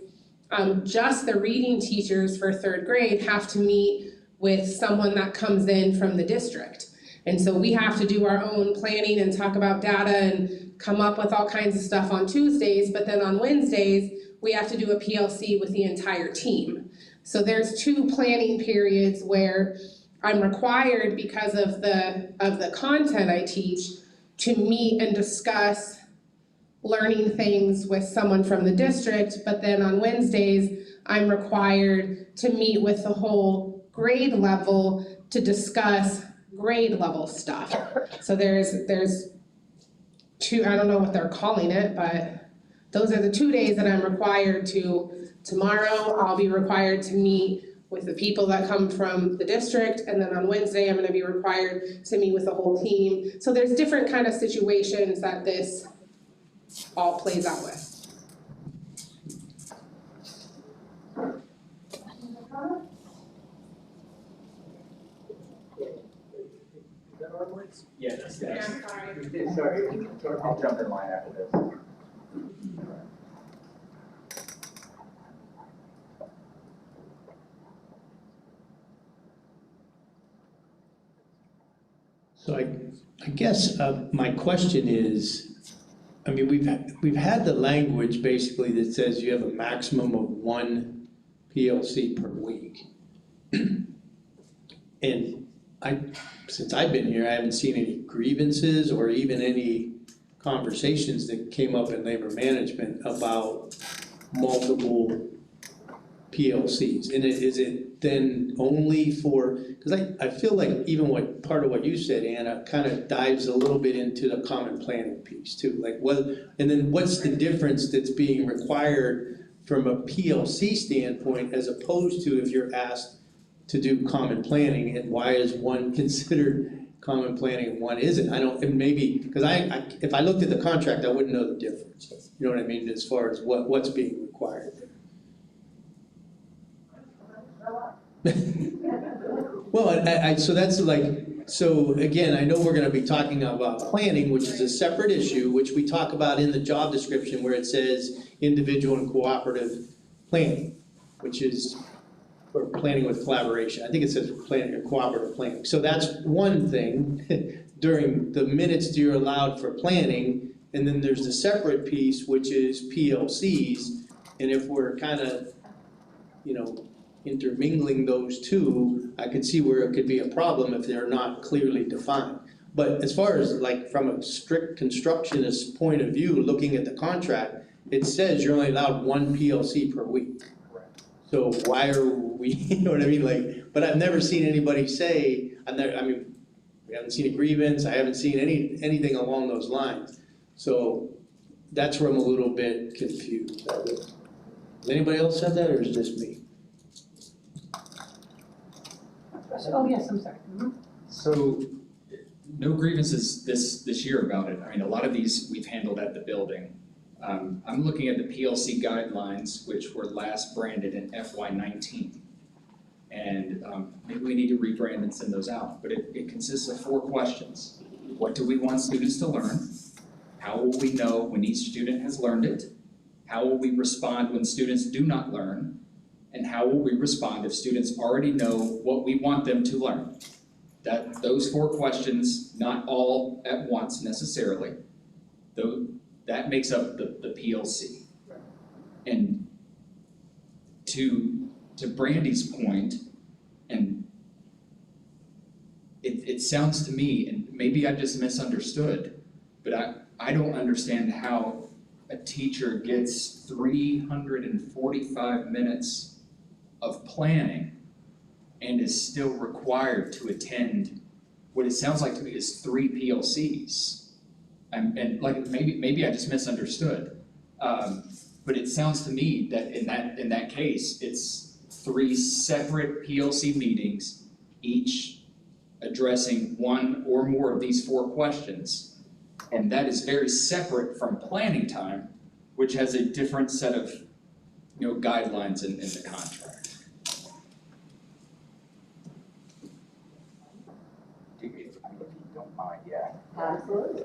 just the reading teachers for third grade have to meet with someone that comes in from the district. And so we have to do our own planning and talk about data and come up with all kinds of stuff on Tuesdays, but then on Wednesdays, we have to do a PLC with the entire team. So there's 2 planning periods where I'm required, because of the content I teach, to meet and discuss learning things with someone from the district, but then on Wednesdays, I'm required to meet with the whole grade level to discuss grade level stuff. So there's 2, I don't know what they're calling it, but those are the 2 days that I'm required to. Tomorrow, I'll be required to meet with the people that come from the district, and then on Wednesday, I'm gonna be required to meet with the whole team. So there's different kind of situations that this all plays out with. Yeah, that's Yeah, sorry. Sorry. I'll jump in line after this. So I guess my question is, I mean, we've had the language basically that says you have a maximum of 1 PLC per week. And since I've been here, I haven't seen any grievances or even any conversations that came up in labor management about multiple PLCs. And is it then only for, because I feel like even part of what you said, Anna, kind of dives a little bit into the common planning piece too. Like and then what's the difference that's being required from a PLC standpoint as opposed to if you're asked to do common planning, and why is one considered common planning and one isn't? I don't, and maybe, because if I looked at the contract, I wouldn't know the difference. You know what I mean, as far as what's being required there. Well, so that's like, so again, I know we're gonna be talking about planning, which is a separate issue, which we talk about in the job description where it says individual and cooperative planning, which is for planning with collaboration. I think it says planning or cooperative planning. So that's one thing. During the minutes you're allowed for planning, and then there's the separate piece, which is PLCs. And if we're kind of, intermingling those two, I could see where it could be a problem if they're not clearly defined. But as far as like from a strict constructionist point of view, looking at the contract, it says you're only allowed 1 PLC per week. So why are we, you know what I mean? Like, but I've never seen anybody say, we haven't seen a grievance, I haven't seen anything along those lines. So that's where I'm a little bit confused. Has anybody else said that, or is it just me? Oh, yes, I'm sorry. So, no grievances this year about it. I mean, a lot of these we've handled at the building. I'm looking at the PLC guidelines, which were last branded in FY19. And maybe we need to rebrand and send those out, but it consists of 4 questions. What do we want students to learn? How will we know when each student has learned it? How will we respond when students do not learn? And how will we respond if students already know what we want them to learn? Those 4 questions, not all at once necessarily, though that makes up the PLC. And to Brandy's point, and it sounds to me, and maybe I just misunderstood, but I don't understand how a teacher gets 345 minutes of planning and is still required to attend what it sounds like to me is 3 PLCs. And like, maybe I just misunderstood. But it sounds to me that in that case, it's 3 separate PLC meetings, each addressing one or more of these 4 questions. And that is very separate from planning time, which has a different set of, guidelines in the contract. If you don't mind, yeah. Absolutely.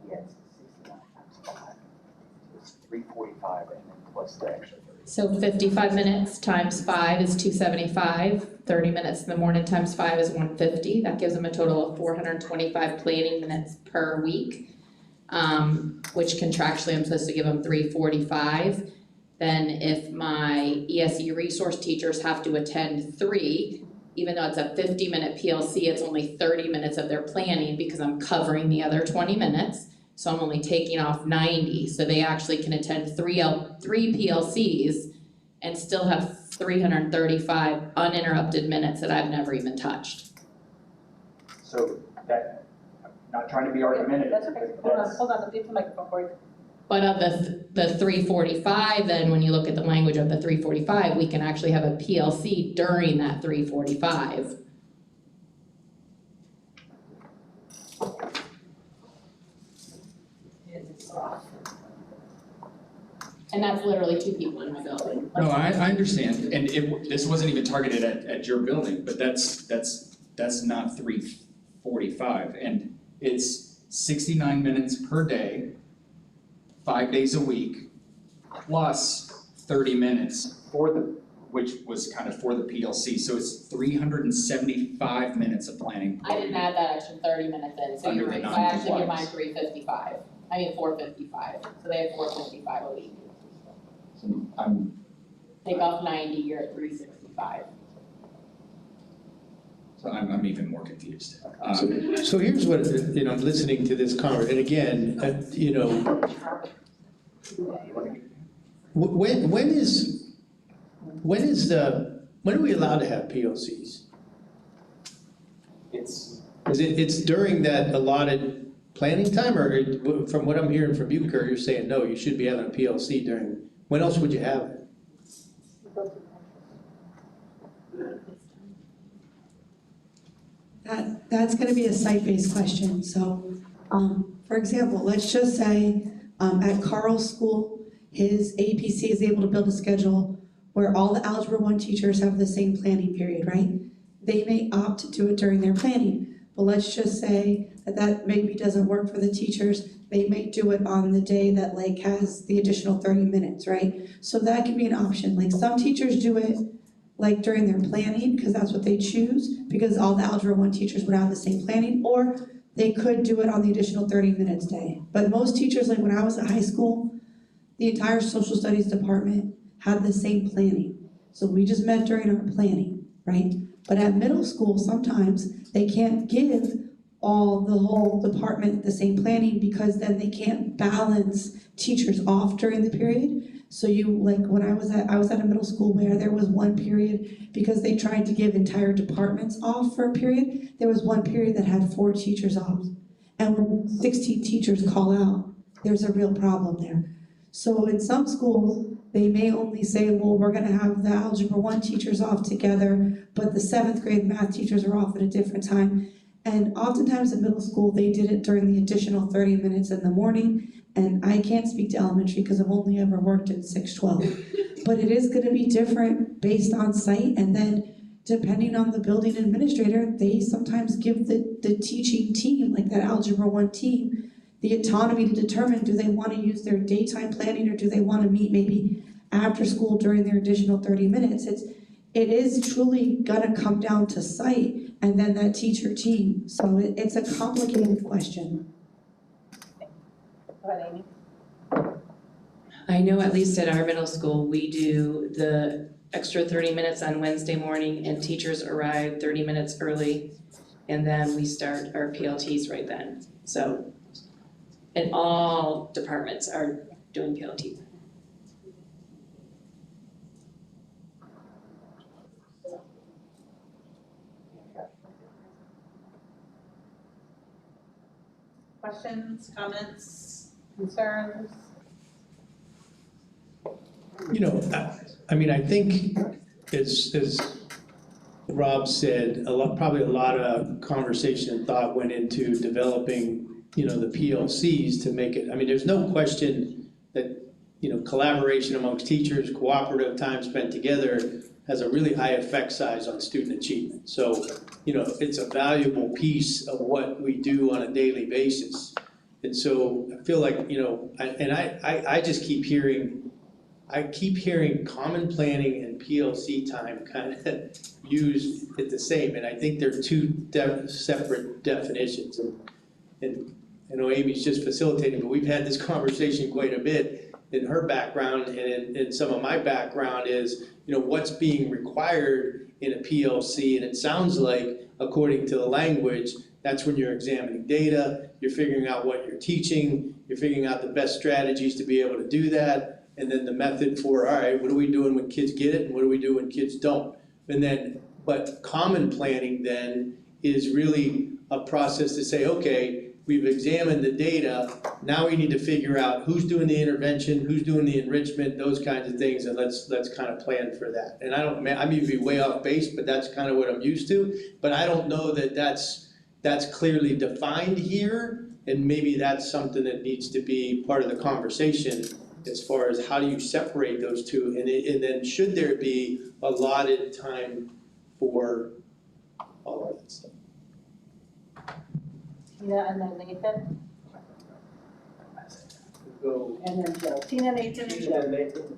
Yes, 69 times 5. It's 345 and then plus the extra 30. So 55 minutes times 5 is 275, 30 minutes in the morning times 5 is 150. That gives them a total of 425 planning minutes per week, which contractually I'm supposed to give them 345. Then if my ESE resource teachers have to attend 3, even though it's a 50-minute PLC, it's only 30 minutes of their planning because I'm covering the other 20 minutes. So I'm only taking off 90, so they actually can attend 3 PLCs and still have 335 uninterrupted minutes that I've never even touched. So that, I'm not trying to be argumentative. That's okay. Hold on, let me get the microphone for you. But of the 345, then when you look at the language of the 345, we can actually have a PLC during that 345. And that's literally 2 people in my building. No, I understand, and this wasn't even targeted at your building, but that's not 345, and it's 69 minutes per day, 5 days a week, plus 30 minutes which was kind of for the PLC, so it's 375 minutes of planning. I didn't add that extra 30 minutes in, so you're right, so I actually give mine 455, so they have 455 a week. So I'm, Take off 90, you're at 365. so I'm even more confused. So here's what, I'm listening to this conversation, and again, when are we allowed to have POCs? It's during that allotted planning time, or from what I'm hearing from you, Kurt, you're saying, no, you should be having a PLC during, when else would you have it? That's gonna be a site-based question, so, for example, let's just say, at Carl's school, his APC is able to build a schedule where all the Algebra 1 teachers have the same planning period, right? They may opt to do it during their planning, but let's just say that maybe doesn't work for the teachers. They may do it on the day that has the additional 30 minutes, right? So that could be an option. Some teachers do it during their planning, because that's what they choose, because all the Algebra 1 teachers would have the same planning, or they could do it on the additional 30 minutes day. But most teachers, when I was at high school, the entire social studies department had the same planning. So we just met during our planning, right? But at middle school, sometimes they can't give the whole department the same planning, because then they can't balance teachers off during the period. So when I was at a middle school where there was one period, because they tried to give entire departments off for a period, there was one period that had 4 teachers off. And when 16 teachers call out, there's a real problem there. So in some schools, they may only say, well, we're gonna have the Algebra 1 teachers off together, but the 7th grade math teachers are off at a different time. And oftentimes in middle school, they did it during the additional 30 minutes in the morning. And I can't speak to elementary because I've only ever worked in 612. But it is gonna be different based on site, and then depending on the building administrator, they sometimes give the teaching team, that Algebra 1 team, the autonomy to determine, do they want to use their daytime planning, or do they want to meet maybe after school during their additional 30 minutes? it is truly gonna come down to site and then that teacher team. So it's a complicated question. Go ahead, Amy. I know at least at our middle school, we do the extra 30 minutes on Wednesday morning and teachers arrive 30 minutes early. And then we start our PLTs right then. So, and all departments are doing PLT. Questions, comments, concerns? You know, I mean, I think as Rob said, probably a lot of conversation and thought went into developing, you know, the PLCs to make it, I mean, there's no question that, you know, collaboration amongst teachers, cooperative time spent together has a really high effect size on student achievement. So, you know, it's a valuable piece of what we do on a daily basis. And so I feel like, you know, I just keep hearing common planning and PLC time kind of used at the same, and I think they're two separate definitions. And I know Amy's just facilitating, but we've had this conversation quite a bit in her background and in some of my background is, you know, what's being required in a PLC, and it sounds like, according to the language, that's when you're examining data, you're figuring out what you're teaching, you're figuring out the best strategies to be able to do that, and then the method for, all right, what are we doing when kids get it and what do we do when kids don't? And then, but common planning then is really a process to say, okay, we've examined the data, now we need to figure out who's doing the intervention, who's doing the enrichment, those kinds of things, and let's kind of plan for that. And I may be way off base, but that's kind of what I'm used to, but I don't know that that's clearly defined here, and maybe that's something that needs to be part of the conversation as far as how do you separate those two, and then should there be allotted time for all of that stuff? Tina and then Nathan, Go. and then Jill. Tina, Nathan, and Jill.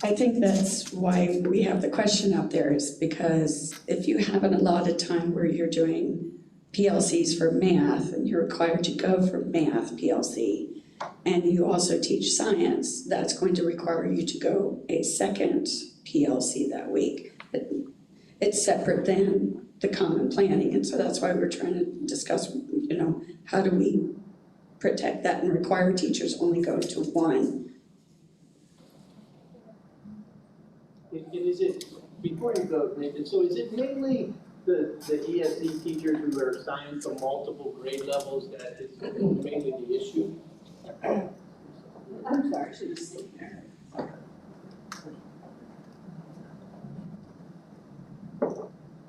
I think that's why we have the question up there, is because if you have an allotted time where you're doing PLCs for math and you're required to go for math PLC, and you also teach science, that's going to require you to go a second PLC that week. It's separate than the common planning, and so that's why we're trying to discuss, you know, how do we protect that and require teachers only go to one. And is it, before you go, Nathan, so is it mainly the ESC teachers who are assigned to multiple grade levels that is mainly the issue? I'm sorry, she was sitting there.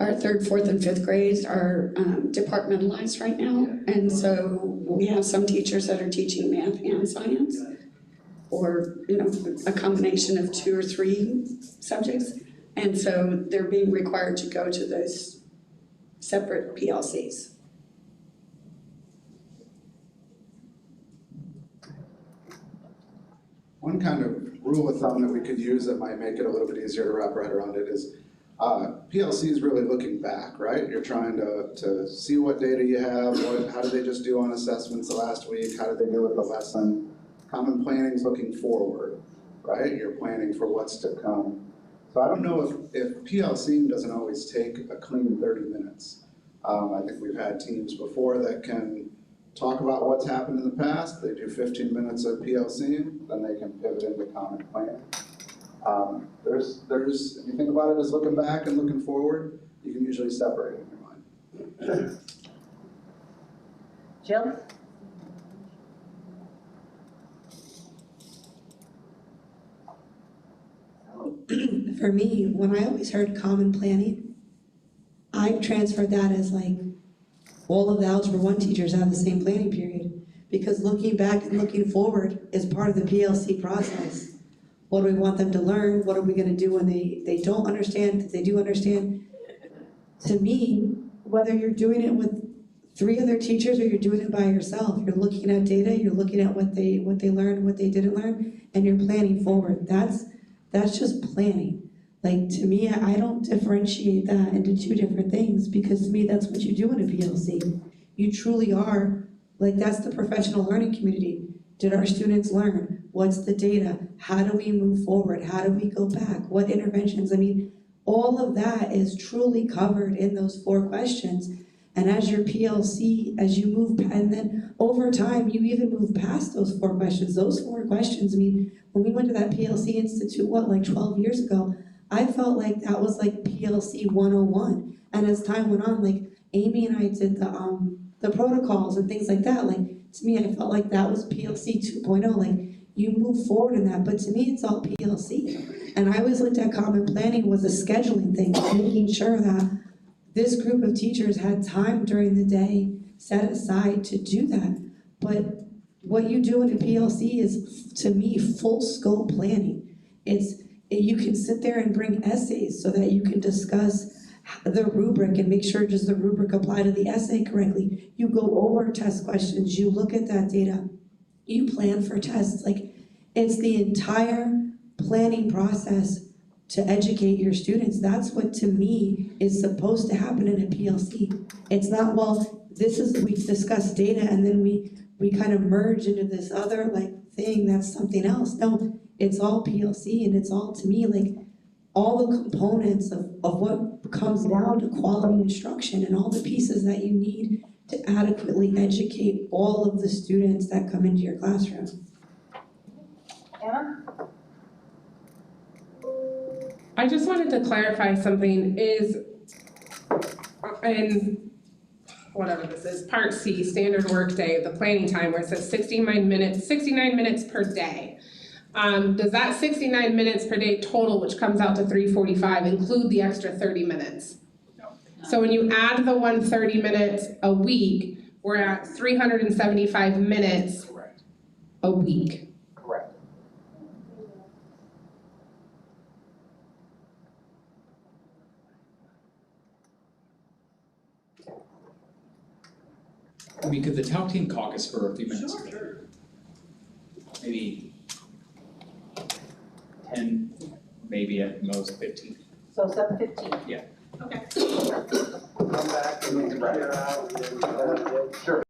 Our third, fourth, and fifth grades are departmentalized right now, and so we have some teachers that are teaching math and science, or, you know, a combination of 2 or 3 subjects, and so they're being required to go to those separate PLCs. One kind of rule of thumb that we could use that might make it a little bit easier to wrap our head around it is PLC is really looking back, right? You're trying to see what data you have, how did they just do on assessments the last week, how did they do with the lesson. Common planning is looking forward, right? You're planning for what's to come. So I don't know if PLC doesn't always take a clean 30 minutes. I think we've had teams before that can talk about what's happened in the past, they do 15 minutes of PLC, then they can pivot into common planning. If you think about it as looking back and looking forward, you can usually separate it in your mind. Jill? For me, when I always heard common planning, I've transferred that as like all of the Algebra 1 teachers have the same planning period. Because looking back and looking forward is part of the PLC process. What do we want them to learn? What are we gonna do when they don't understand, if they do understand? To me, whether you're doing it with 3 other teachers or you're doing it by yourself, you're looking at data, you're looking at what they learned, what they didn't learn, and you're planning forward. That's just planning. Like, to me, I don't differentiate that into two different things, because to me, that's what you do in a PLC. You truly are, like, that's the professional learning community. Did our students learn? What's the data? How do we move forward? How do we go back? What interventions? I mean, all of that is truly covered in those 4 questions. And as your PLC, as you move, and then over time, you even move past those 4 questions. Those 4 questions, I mean, when we went to that PLC Institute, like 12 years ago, I felt like that was like PLC 101. And as time went on, like Amy and I did the protocols and things like that. Like, to me, I felt like that was PLC 2.0. Like, you move forward in that, but to me, it's all PLC. And I always looked at common planning was a scheduling thing, making sure that this group of teachers had time during the day set aside to do that. But what you do in a PLC is, to me, full scope planning. You can sit there and bring essays so that you can discuss the rubric and make sure, does the rubric apply to the essay correctly? You go over test questions, you look at that data, you plan for tests. Like, it's the entire planning process to educate your students. That's what, to me, is supposed to happen in a PLC. It's not, well, we discuss data and then we kind of merge into this other like thing that's something else. No, it's all PLC, and it's all, to me, like all the components of what comes down to quality instruction and all the pieces that you need to adequately educate all of the students that come into your classroom. Anna? I just wanted to clarify something is, in whatever this is, Part C, standard workday, the planning time, where it says 69 minutes per day. Does that 69 minutes per day total, which comes out to 345, include the extra 30 minutes? No. So when you add the 130 minutes a week, we're at 375 minutes a week. Correct. I mean, could the TALC team caucus for a few minutes? Sure. Maybe 10, maybe at most 15. So 7:15. Yeah. Okay. Come back and share out. Sure.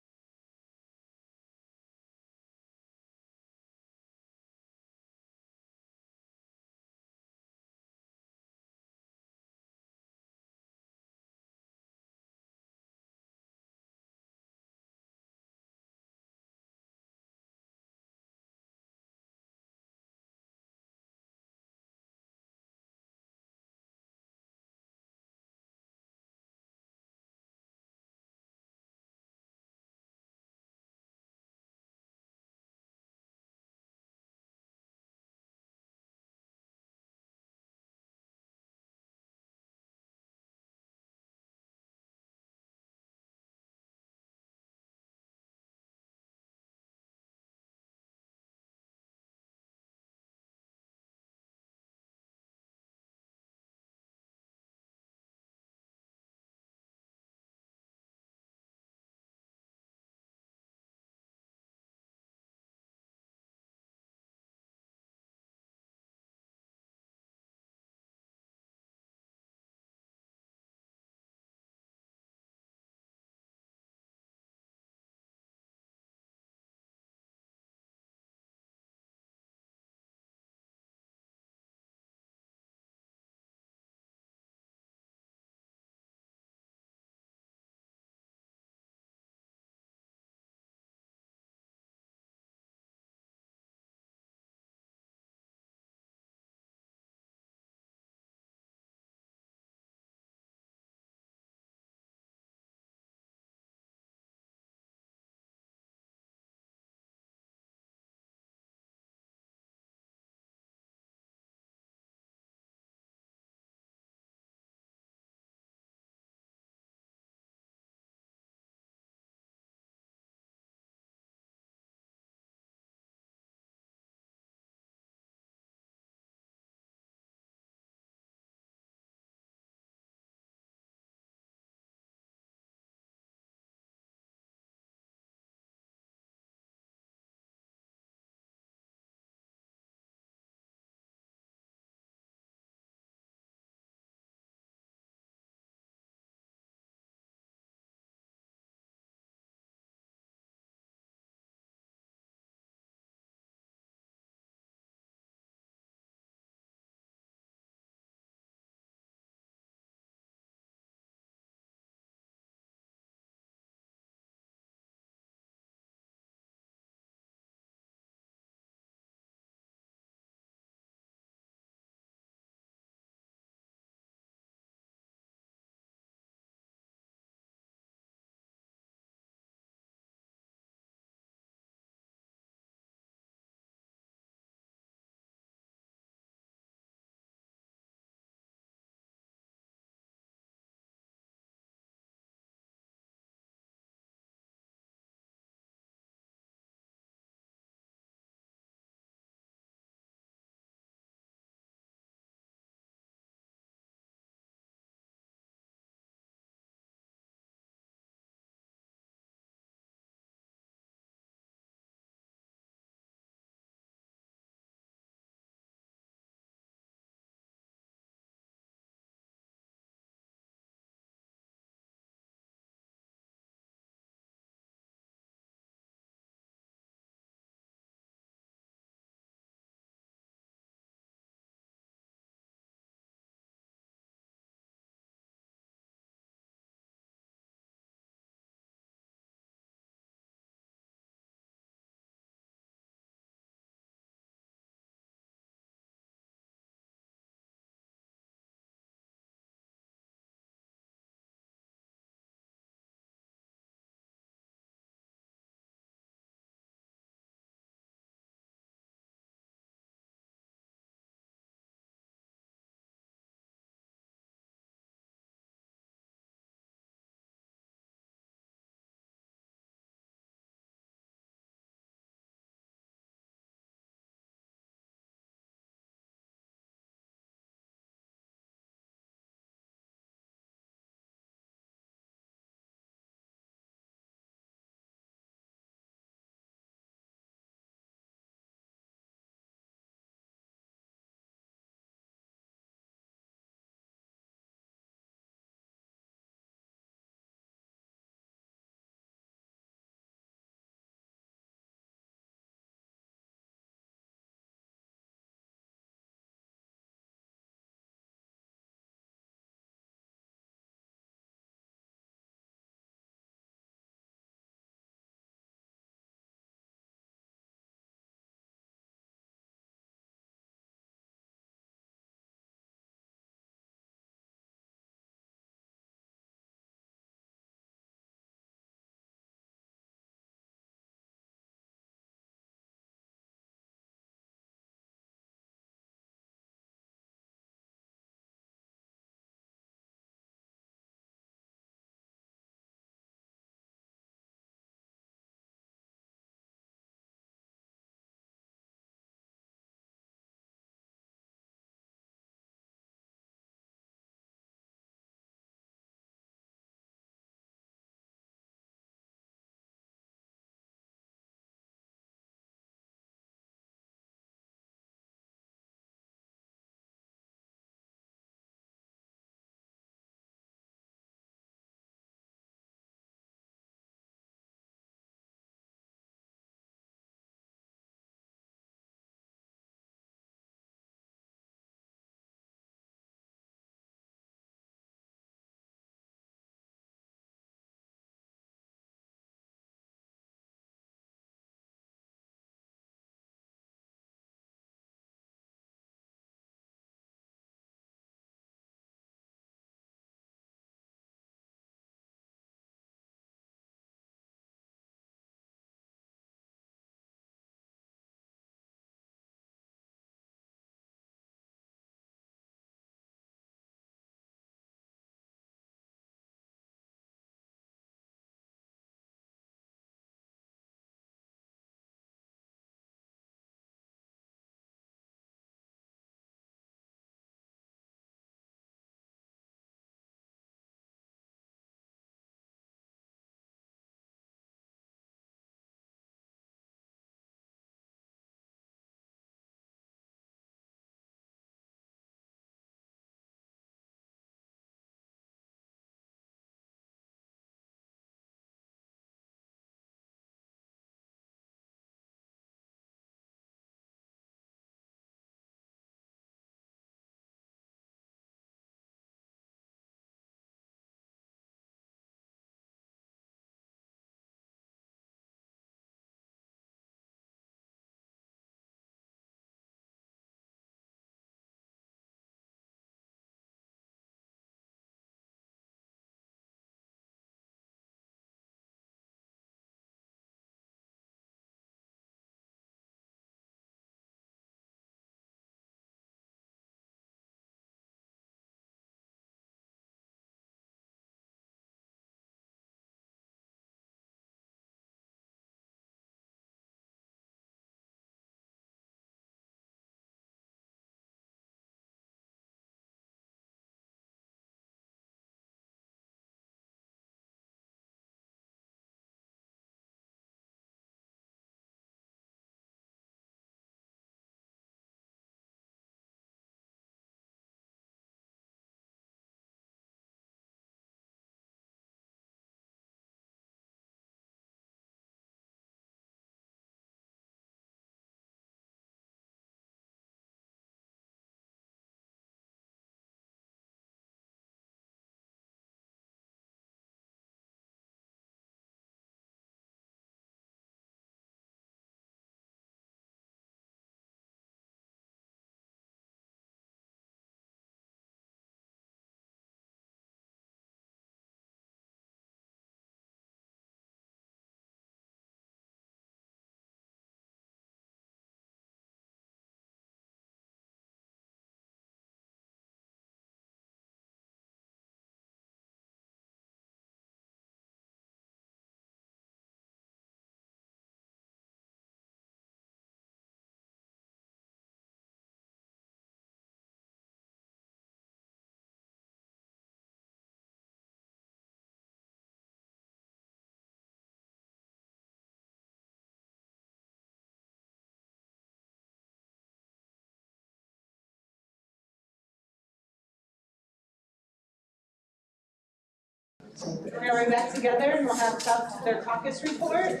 We're gonna be back together and we'll have their caucus report.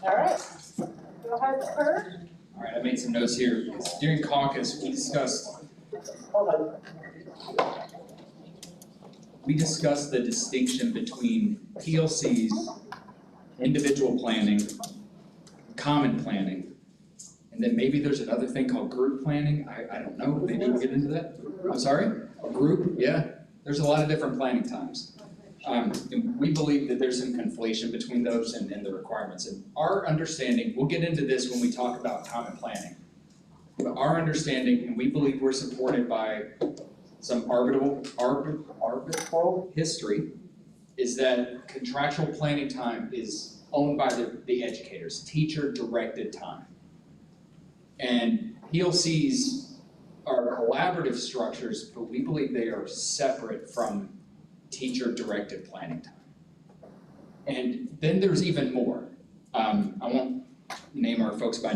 All right, go ahead, Kurt. All right, I made some notes here, because during caucus, we discussed the distinction between PLCs, individual planning, common planning, and then maybe there's another thing called group planning. I don't know, maybe we'll get into that. I'm sorry? Group, yeah, there's a lot of different planning times. And we believe that there's some conflation between those and the requirements. And our understanding, we'll get into this when we talk about common planning. But our understanding, and we believe we're supported by some arbitral history, is that contractual planning time is owned by the educators, teacher-directed time. And PLCs are collaborative structures, but we believe they are separate from teacher-directed planning time. And then there's even more. I won't name our folks by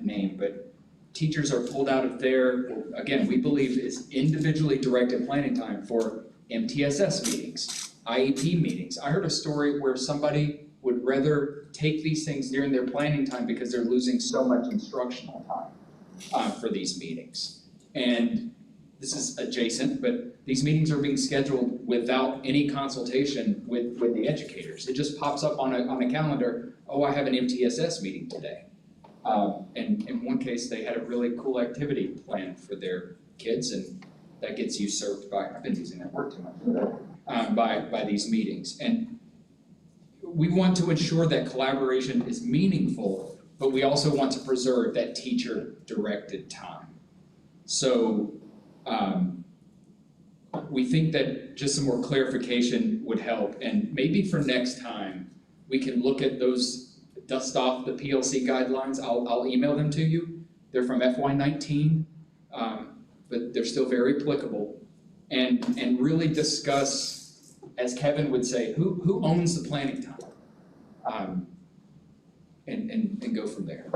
name, but teachers are pulled out of their, again, we believe is individually directed planning time for MTSS meetings, IEP meetings. I heard a story where somebody would rather take these things during their planning time because they're losing so much instructional time for these meetings. And this is adjacent, but these meetings are being scheduled without any consultation with the educators. It just pops up on a calendar, oh, I have an MTSS meeting today. And in one case, they had a really cool activity planned for their kids, and that gets usurped by, I've been using that word too much, by these meetings. And we want to ensure that collaboration is meaningful, but we also want to preserve that teacher-directed time. So we think that just some more clarification would help, and maybe for next time, we can look at those, dust off the PLC guidelines. I'll email them to you. They're from FY19, but they're still very applicable, and really discuss, as Kevin would say, who owns the planning time, and go from there.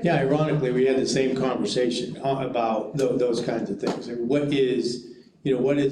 Yeah, ironically, we had the same conversation about those kinds of things. And what is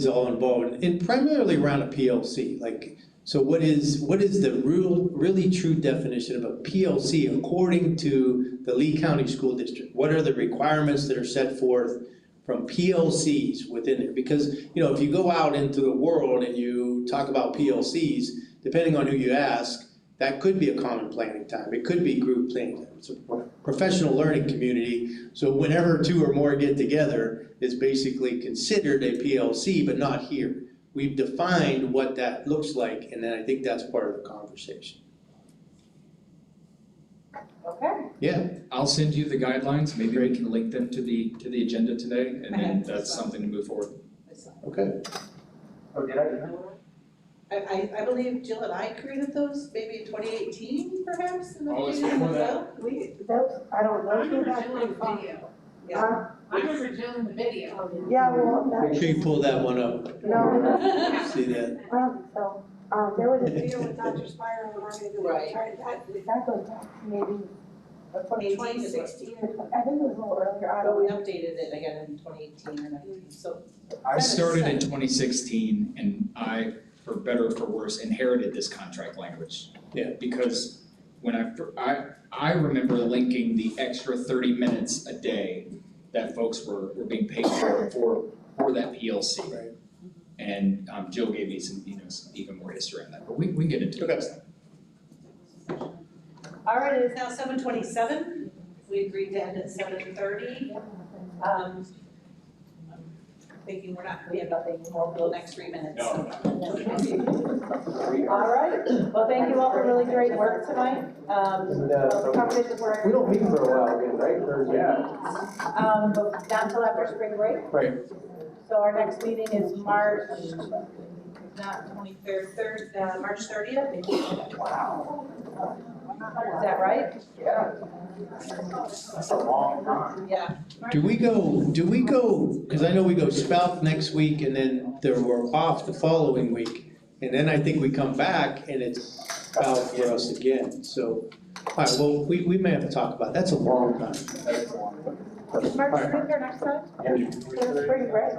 all involved, and primarily around a PLC. Like, so what is the really true definition of a PLC according to the Lee County School District? What are the requirements that are set forth from PLCs within there? Because, if you go out into the world and you talk about PLCs, depending on who you ask, that could be a common planning time. It could be group planning time. It's a professional learning community. So whenever two or more get together, it's basically considered a PLC, but not here. We've defined what that looks like, and then I think that's part of the conversation. Okay. Yeah. I'll send you the guidelines. Maybe we can link them to the agenda today, and then that's something to move forward. Okay. Oh, did I? I believe Jill and I created those maybe in 2018, perhaps. Oh, it's before that. I don't know. Video. Yeah. I remember Jill in the video. Yeah, well, Make sure you pull that one up. No. See that? So, there was a video with Dr. Spire and Margaret. Right. That goes back to maybe 2016. I think it was a little earlier. I But don't we know. updated it again in 2018 or 19, so. I started in 2016, and I, for better or for worse, inherited this contract language. Yeah. Because when I remember linking the extra 30 minutes a day that folks were being paid for that PLC. Right. And Jill gave me some even more history on that, but we can get into it. All right, it is now 7:27. We agreed to end at 7:30. Thinking we have nothing more for the next 3 minutes. No. All right, well, thank you all for really great work tonight. The conversations were. We don't meet for a while again, right? Or, But not until after spring break. Right. So our next meeting is March, not 23rd, March 30th. Wow. Is that right? Yeah. That's a long time. Yeah. Do we go, because I know we go Spout next week and then we're off the following week. And then I think we come back and it's out for us again, so, all right, well, we may have to talk about, that's a long time. Is Mark Smith here next time? That's pretty great.